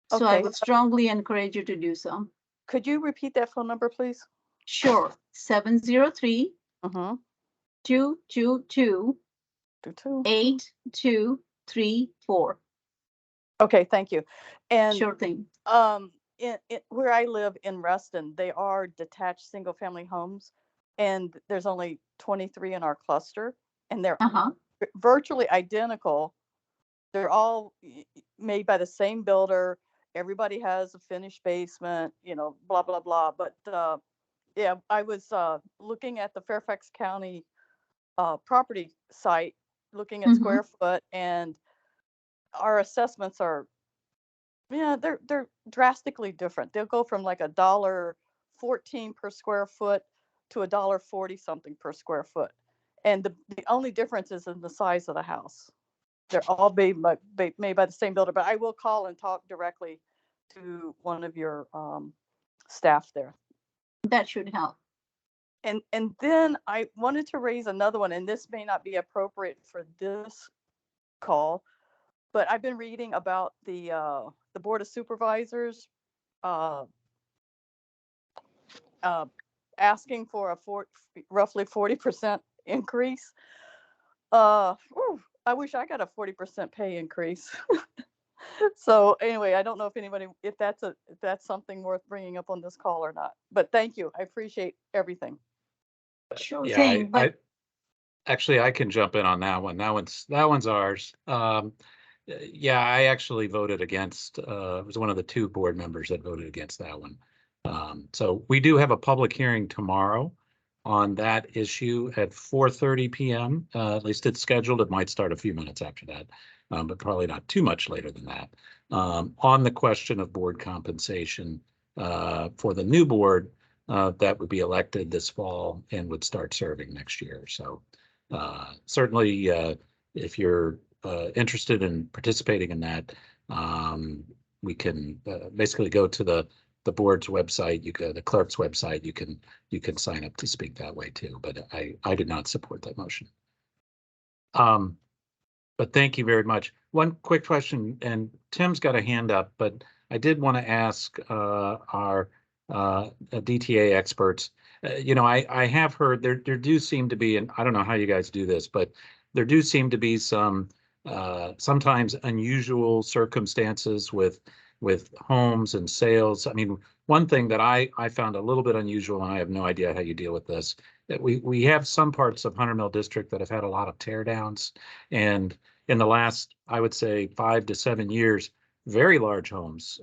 So I Okay. would strongly encourage you to do so. Could you repeat that phone number, please? Sure. 703 Mm-hmm. 222 8234. Okay, thank you. And Sure thing. where I live in Reston, they are detached single family homes, and there's only 23 in our cluster, and they're virtually identical. They're all made by the same builder. Everybody has a finished basement, blah, blah, blah. But yeah, I was looking at the Fairfax County property site, looking at square foot, and our assessments are, yeah, they're drastically different. They'll go from like $1.14 per square foot to $1.40 something per square foot. And the only difference is in the size of the house. They're all made by the same builder, but I will call and talk directly to one of your staff there. That should help. And then I wanted to raise another one, and this may not be appropriate for this call, but I've been reading about the Board of Supervisors asking for a roughly 40% increase. I wish I got a 40% pay increase. So anyway, I don't know if that's something worth bringing up on this call or not. But thank you. I appreciate everything. Sure Yeah, thing, but actually, I can jump in on that one. That one's ours. Yeah, I actually voted against, was one of the 2 board members that voted against that one. So we do have a public hearing tomorrow on that issue at 4:30 p.m. At least it's scheduled. It might start a few minutes after that, but probably not too much later than that. On the question of board compensation for the new board that would be elected this fall and would start serving next year. So certainly, if you're interested in participating in that, we can basically go to the board's website. You go the clerk's website. You can sign up to speak that way too. But I did not support that motion. But thank you very much. One quick question, and Tim's got a hand up, but I did want to ask our DTA experts. I have heard there do seem to be, and I don't know how you guys do this, but there do seem to be some sometimes unusual circumstances with homes and sales. I mean, one thing that I found a little bit unusual, and I have no idea how you deal with this, that we have some parts of Hunter Mill District that have had a lot of tear downs, and in the last, I would say, 5 to 7 years, very large homes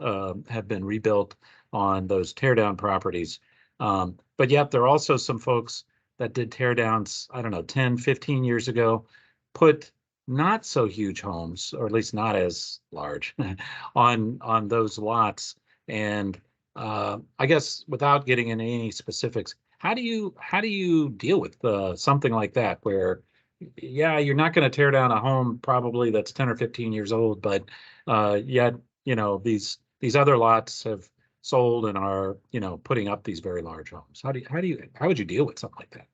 have been rebuilt on those tear down properties. But yet there are also some folks that did tear downs, I don't know, 10, 15 years ago, put not so huge homes, or at least not as large, on those lots. And I guess without getting into any specifics, how do you deal with something like that, where yeah, you're not going to tear down a home probably that's 10 or 15 years old, but yet these other lots have sold and are putting up these very large homes. How would you deal with something like that?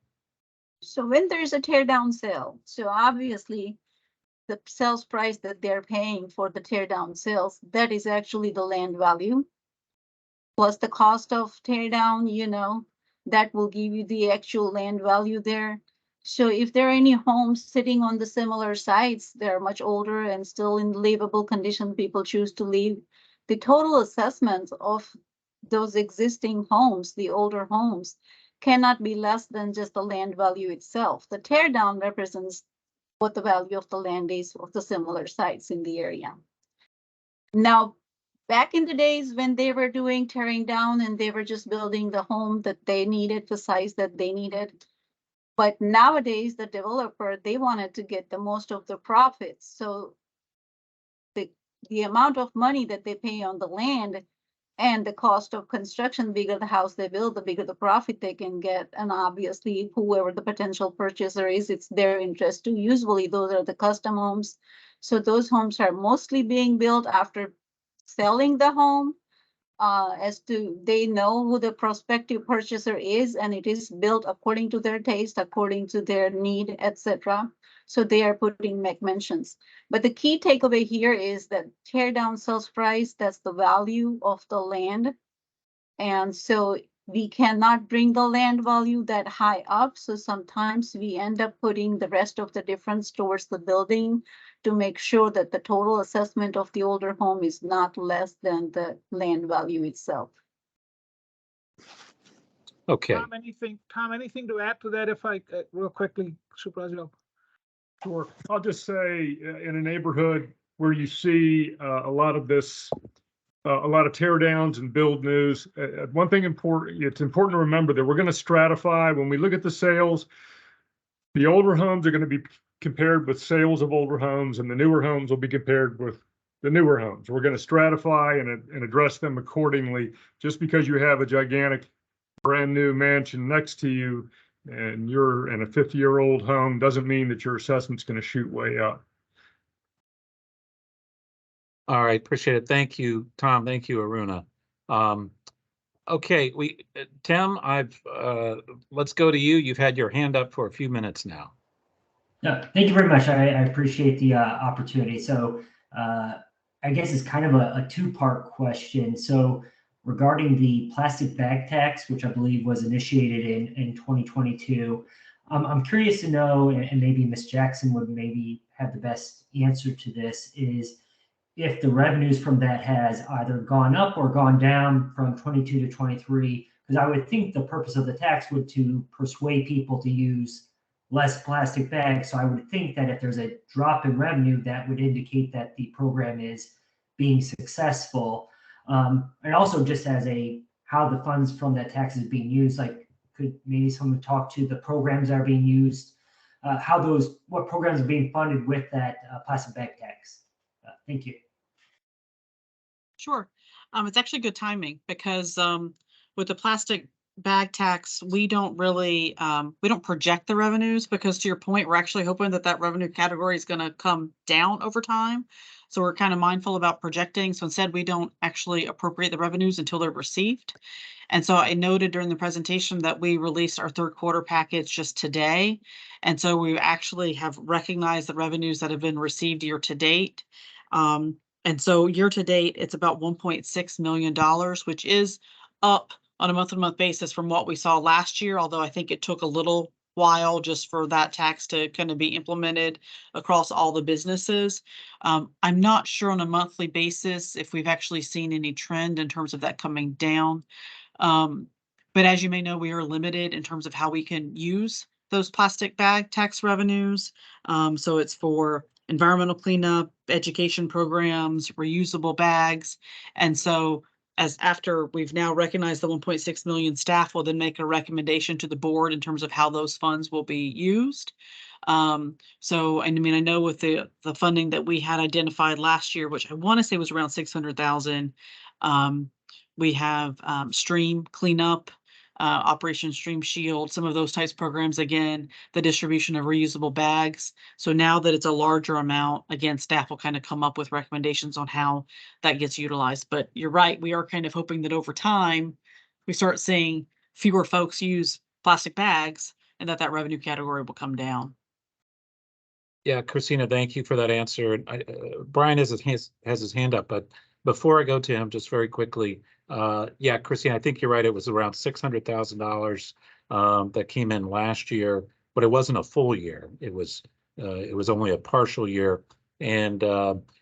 so when there's a tear down sale, so obviously the sales price that they're paying for the tear down sales, that is actually the land value plus the cost of tear down, that will give you the actual land value there. So if there are any homes sitting on the similar sites, they're much older and still in livable condition, people choose to live, the total assessment of those existing homes, the older homes, cannot be less than just the land value itself. The tear down represents what the value of the land is of the similar sites in the area. Now, back in the days when they were tearing down and they were just building the home that they needed, the size that they needed. But nowadays, the developer, they wanted to get the most of the profits. So the amount of money that they pay on the land and the cost of construction, the bigger the house they build, the bigger the profit they can get. And obviously, whoever the potential purchaser is, it's their interest too. Usually those are the custom homes. So those homes are mostly being built after selling the home, as to they know who the prospective purchaser is, and it is built according to their taste, according to their need, etc. So they are putting mentions. But the key takeaway here is that tear down sales price, that's the value of the land. And so we cannot bring the land value that high up. So sometimes we end up putting the rest of the difference towards the building to make sure that the total assessment of the older home is not less than the land value itself. Okay. Tom, anything to add to that, if I, real quickly, Supervisor? Sure. I'll just say in a neighborhood where you see a lot of this, a lot of tear downs and build news, one thing it's important to remember that we're going to stratify when we look at the sales. The older homes are going to be compared with sales of older homes, and the newer homes will be compared with the newer homes. We're going to stratify and address them accordingly. Just because you have a gigantic brand new mansion next to you and you're in a 50-year-old home doesn't mean that your assessment's going to shoot way up. All right, appreciate it. Thank you, Tom. Thank you, Aruna. Okay, Tim, let's go to you. You've had your hand up for a few minutes now. No, thank you very much. I appreciate the opportunity. So I guess it's kind of a two-part question. So regarding the plastic bag tax, which I believe was initiated in 2022, I'm curious to know, and maybe Ms. Jackson would maybe have the best answer to this, is if the revenues from that has either gone up or gone down from 22 to 23, because I would think the purpose of the tax would to persuade people to use less plastic bags. So I would think that if there's a drop in revenue, that would indicate that the program is being successful. And also just as how the funds from that tax is being used, like could maybe someone talk to the programs that are being used, what programs are being funded with that plastic bag tax? Thank you. Sure. It's actually good timing because with the plastic bag tax, we don't really we don't project the revenues because to your point, we're actually hoping that that revenue category is going to come down over time. So we're kind of mindful about projecting. So instead, we don't actually appropriate the revenues until they're received. And so I noted during the presentation that we released our third quarter package just today. And so we actually have recognized the revenues that have been received year to date. And so year to date, it's about $1.6 million, which is up on a month-to-month basis from what we saw last year, although I think it took a little while just for that tax to kind of be implemented across all the businesses. I'm not sure on a monthly basis if we've actually seen any trend in terms of that coming down. But as you may know, we are limited in terms of how we can use those plastic bag tax revenues. So it's for environmental cleanup, education programs, reusable bags. And so as after we've now recognized the 1.6 million, staff will then make a recommendation to the board in terms of how those funds will be used. So, I mean, I know with the funding that we had identified last year, which I want to say was around 600,000, we have stream cleanup, Operation Stream Shield, some of those types of programs, again, the distribution of reusable bags. So now that it's a larger amount, again, staff will kind of come up with recommendations on how that gets utilized. But you're right, we are kind of hoping that over time, we start seeing fewer folks use plastic bags and that revenue category will come down. Yeah, Christina, thank you for that answer. Brian has his hand up, but before I go to him, just very quickly, yeah, Christina, I think you're right. It was around $600,000 that came in last year, but it wasn't a full year. It was only a partial year. And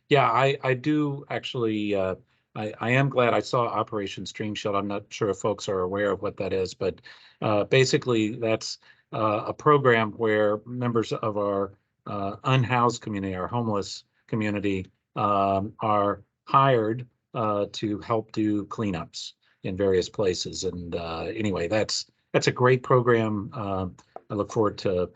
yeah, I do actually. I am glad I saw Operation Stream Shield. I'm not sure if folks are aware of what that is, but basically that's a program where members of our unhoused community, our homeless community, are hired to help do cleanups in various places. And anyway, that's a great program. I look forward to,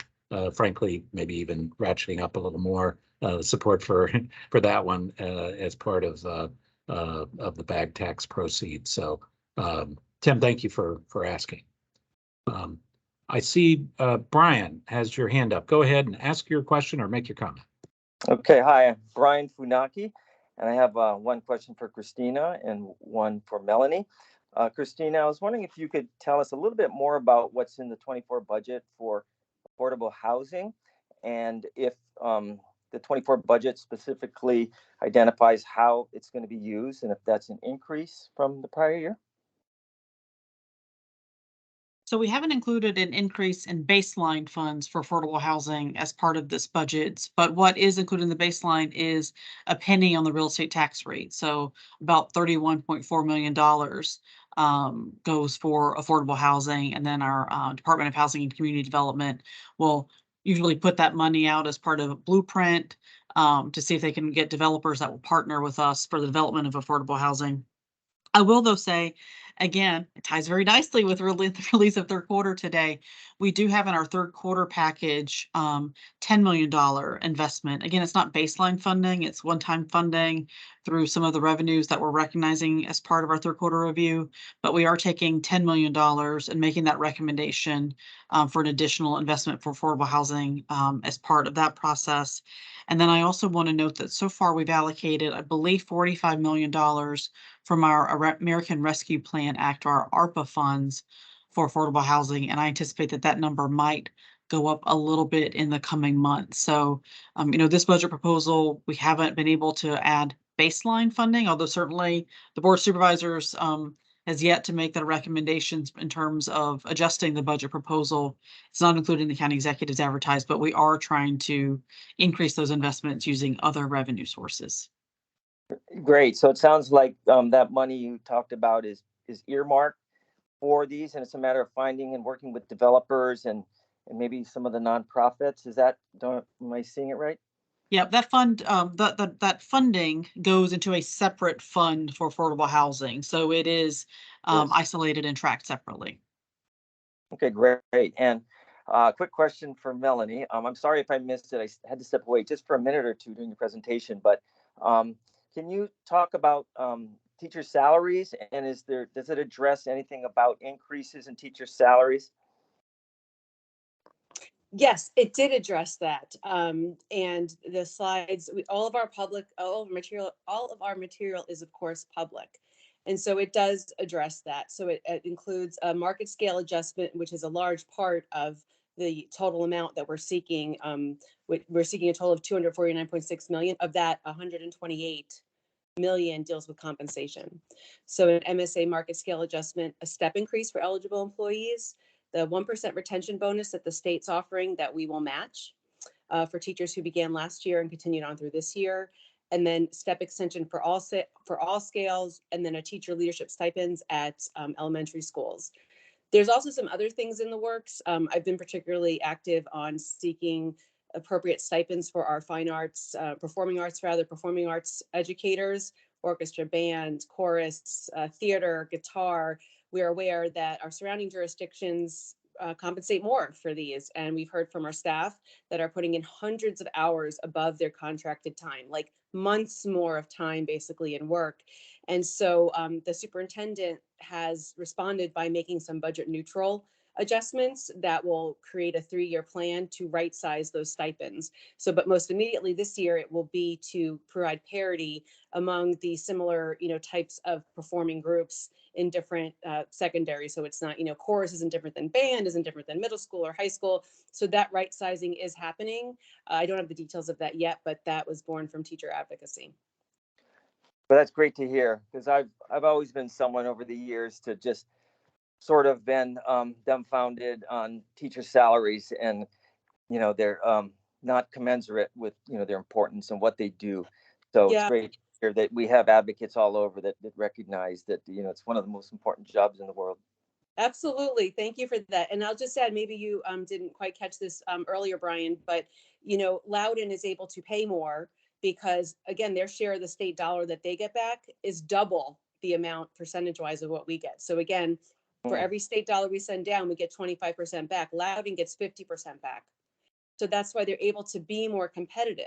frankly, maybe even ratcheting up a little more support for that one as part of the bag tax proceeds. So, Tim, thank you for asking. I see Brian has your hand up. Go ahead and ask your question or make your comment. Okay, hi, I'm Brian Funaki, and I have one question for Christina and one for Melanie. Christina, I was wondering if you could tell us a little bit more about what's in the 24 budget for affordable housing, and if the 24 budget specifically identifies how it's going to be used, and if that's an increase from the prior year. So we haven't included an increase in baseline funds for affordable housing as part of this budget, but what is included in the baseline is a penny on the real estate tax rate. So about $31.4 million goes for affordable housing, and then our Department of Housing and Community Development will usually put that money out as part of a blueprint to see if they can get developers that will partner with us for the development of affordable housing. I will, though, say, again, it ties very nicely with the release of third quarter today. We do have in our third quarter package $10 million investment. Again, it's not baseline funding, it's one-time funding through some of the revenues that we're recognizing as part of our third quarter review. But we are taking $10 million and making that recommendation for an additional investment for affordable housing as part of that process. And then I also want to note that so far we've allocated, I believe, $45 million from our American Rescue Plan Act, or our ARPA funds, for affordable housing. And I anticipate that number might go up a little bit in the coming months. So, this budget proposal, we haven't been able to add baseline funding, although certainly the board of supervisors has yet to make their recommendations in terms of adjusting the budget proposal. It's not including the county executives advertised, but we are trying to increase those investments using other revenue sources. Great. So it sounds like that money you talked about is earmarked for these, and it's a matter of finding and working with developers and maybe some of the nonprofits. Am I seeing it right? Yeah, that fund, that funding goes into a separate fund for affordable housing. So it is Yes. isolated and tracked separately. Okay, great. And quick question for Melanie. I'm sorry if I missed it. I had to step away just for a minute or two during the presentation, but can you talk about teacher salaries, and does it address anything about increases in teacher salaries? Yes, it did address that. And the slides, all of our material is of course public. And so it does address that. So it includes a market scale adjustment, which is a large part of the total amount that we're seeking. We're seeking a total of 249.6 million. Of that, 128 million deals with compensation. So an MSA market scale adjustment, a step increase for eligible employees, the 1% retention bonus that the state's offering that we will match for teachers who began last year and continued on through this year, and then step extension for all scales, and then a teacher leadership stipends at elementary schools. There's also some other things in the works. I've been particularly active on seeking appropriate stipends for our fine arts, performing arts educators, orchestra, band, chorus, theater, guitar. We are aware that our surrounding jurisdictions compensate more for these. And we've heard from our staff that are putting in hundreds of hours above their contracted time, like months more of time basically in work. And so the superintendent has responded by making some budget neutral adjustments that will create a 3-year plan to right size those stipends. So, but most immediately this year, it will be to provide parity among the similar, types of performing groups in different secondary. So it's not, chorus isn't different than band, isn't different than middle school or high school. So that right sizing is happening. I don't have the details of that yet, but that was born from teacher advocacy. But that's great to hear, because I've always been someone over the years to just sort of been dumbfounded on teacher salaries, and they're not commensurate with their importance and what they do. So Yeah. It's great to hear that we have advocates all over that recognize that it's one of the most important jobs in the world. Absolutely. Thank you for that. And I'll just add, maybe you didn't quite catch this earlier, Brian, but Loudoun is able to pay more because, again, their share of the state dollar that they get back is double the amount percentage-wise of what we get. So again, for every state dollar we send down, we get 25% back. Loudoun gets 50% back. So that's why they're able to be more competitive.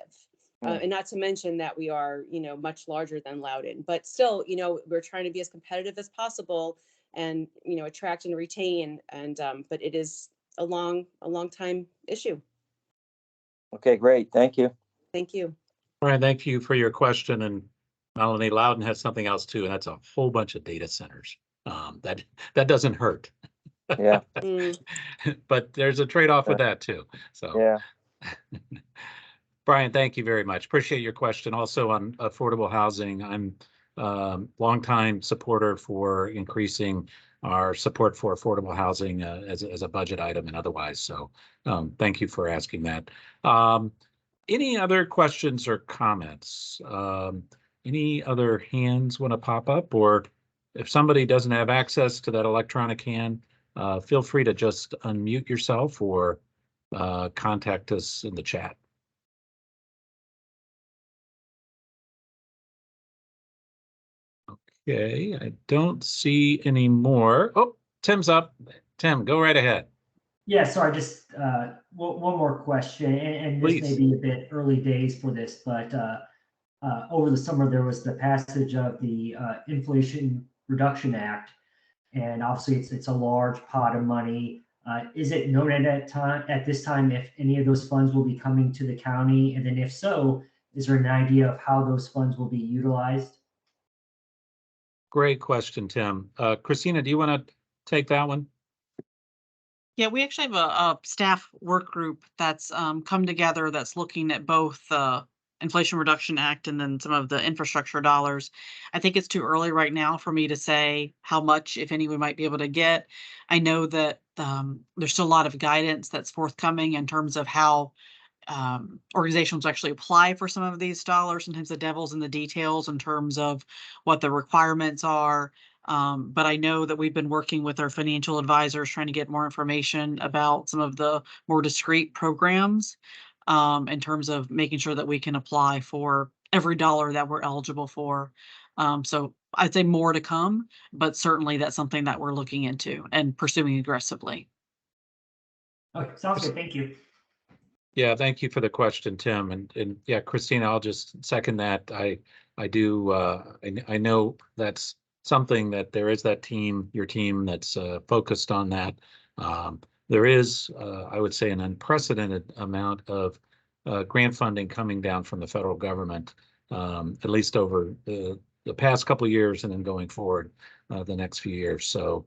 And not to mention that we are, much larger than Loudoun, but still, we're trying to be as competitive as possible and, attract and retain. And, but it is a long time issue. Okay, great. Thank you. Thank you. All right, thank you for your question. And Melanie, Loudoun has something else too, and that's a whole bunch of data centers. That doesn't hurt. Yeah. But there's a trade-off with that too. So yeah. Brian, thank you very much. Appreciate your question. Also on affordable housing, I'm longtime supporter for increasing our support for affordable housing as a budget item and otherwise. So thank you for asking that. Any other questions or comments? Any other hands want to pop up? Or if somebody doesn't have access to that electronic hand, feel free to just unmute yourself or contact us in the chat. Okay, I don't see any more. Oh, Tim's up. Tim, go right ahead. Yeah, sorry, just one more question, and this may be a bit early days for this, but over the summer there was the passage of the Inflation Reduction Act, and obviously it's a large pot of money. Is it known at this time if any of those funds will be coming to the county, and then if so, is there an idea of how those funds will be utilized? Great question, Tim. Christina, do you want to take that one? Yeah, we actually have a staff work group that's come together that's looking at both the Inflation Reduction Act and then some of the infrastructure dollars. I think it's too early right now for me to say how much, if any, we might be able to get. I know that there's still a lot of guidance that's forthcoming in terms of how organizations actually apply for some of these dollars. Sometimes the devil's in the details in terms of what the requirements are. But I know that we've been working with our financial advisors trying to get more information about some of the more discrete programs in terms of making sure that we can apply for every dollar that we're eligible for. So I'd say more to come, but certainly that's something that we're looking into and pursuing aggressively. Okay, sounds good. Thank you. Yeah, thank you for the question, Tim. And yeah, Christina, I'll just second that. I do I know that's something that there is that team, your team that's focused on that. There is, I would say, an unprecedented amount of grant funding coming down from the federal government, at least over the past couple of years and then going forward the next few years. So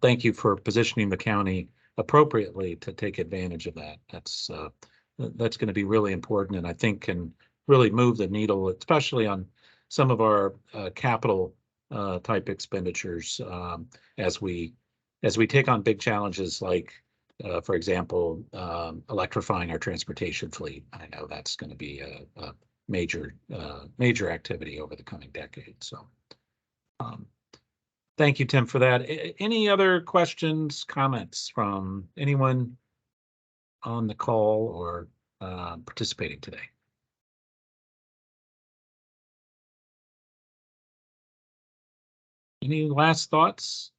thank you for positioning the county appropriately to take advantage of that. That's going to be really important, and I think can really move the needle, especially on some of our capital type expenditures as we take on big challenges like, for example, electrifying our transportation fleet. I know that's going to be a major activity over the coming decade. So. Thank you, Tim, for that. Any other questions, comments from anyone on the call or participating today? Any last thoughts?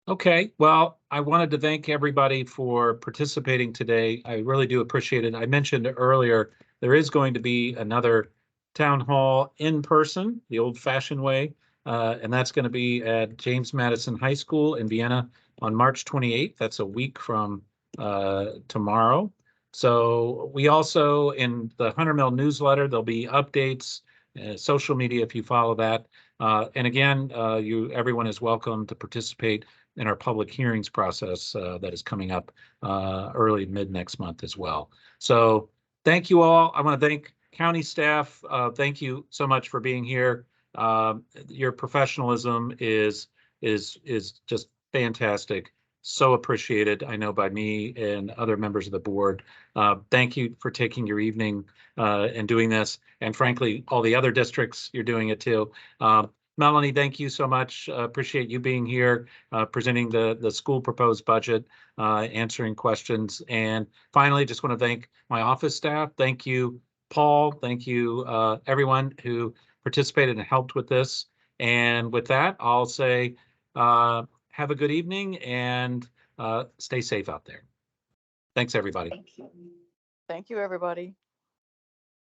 Okay, well, I wanted to thank everybody for participating today. I really do appreciate it. I mentioned earlier, there is going to be another town hall in person, the old-fashioned way, and that's going to be at James Madison High School in Vienna on March 28th. That's a week from tomorrow. So we also, in the Hunter Mill newsletter, there'll be updates, social media if you follow that. And again, everyone is welcome to participate in our public hearings process that is coming up early mid next month as well. So thank you all. I want to thank county staff. Thank you so much for being here. Your professionalism is just fantastic. So appreciated, I know, by me and other members of the board. Thank you for taking your evening and doing this. And frankly, all the other districts, you're doing it too. Melanie, thank you so much. Appreciate you being here, presenting the school proposed budget, answering questions. And finally, just want to thank my office staff. Thank you, Paul. Thank you, everyone who participated and helped with this. And with that, I'll say, have a good evening and stay safe out there. Thanks, everybody. Thank you, everybody.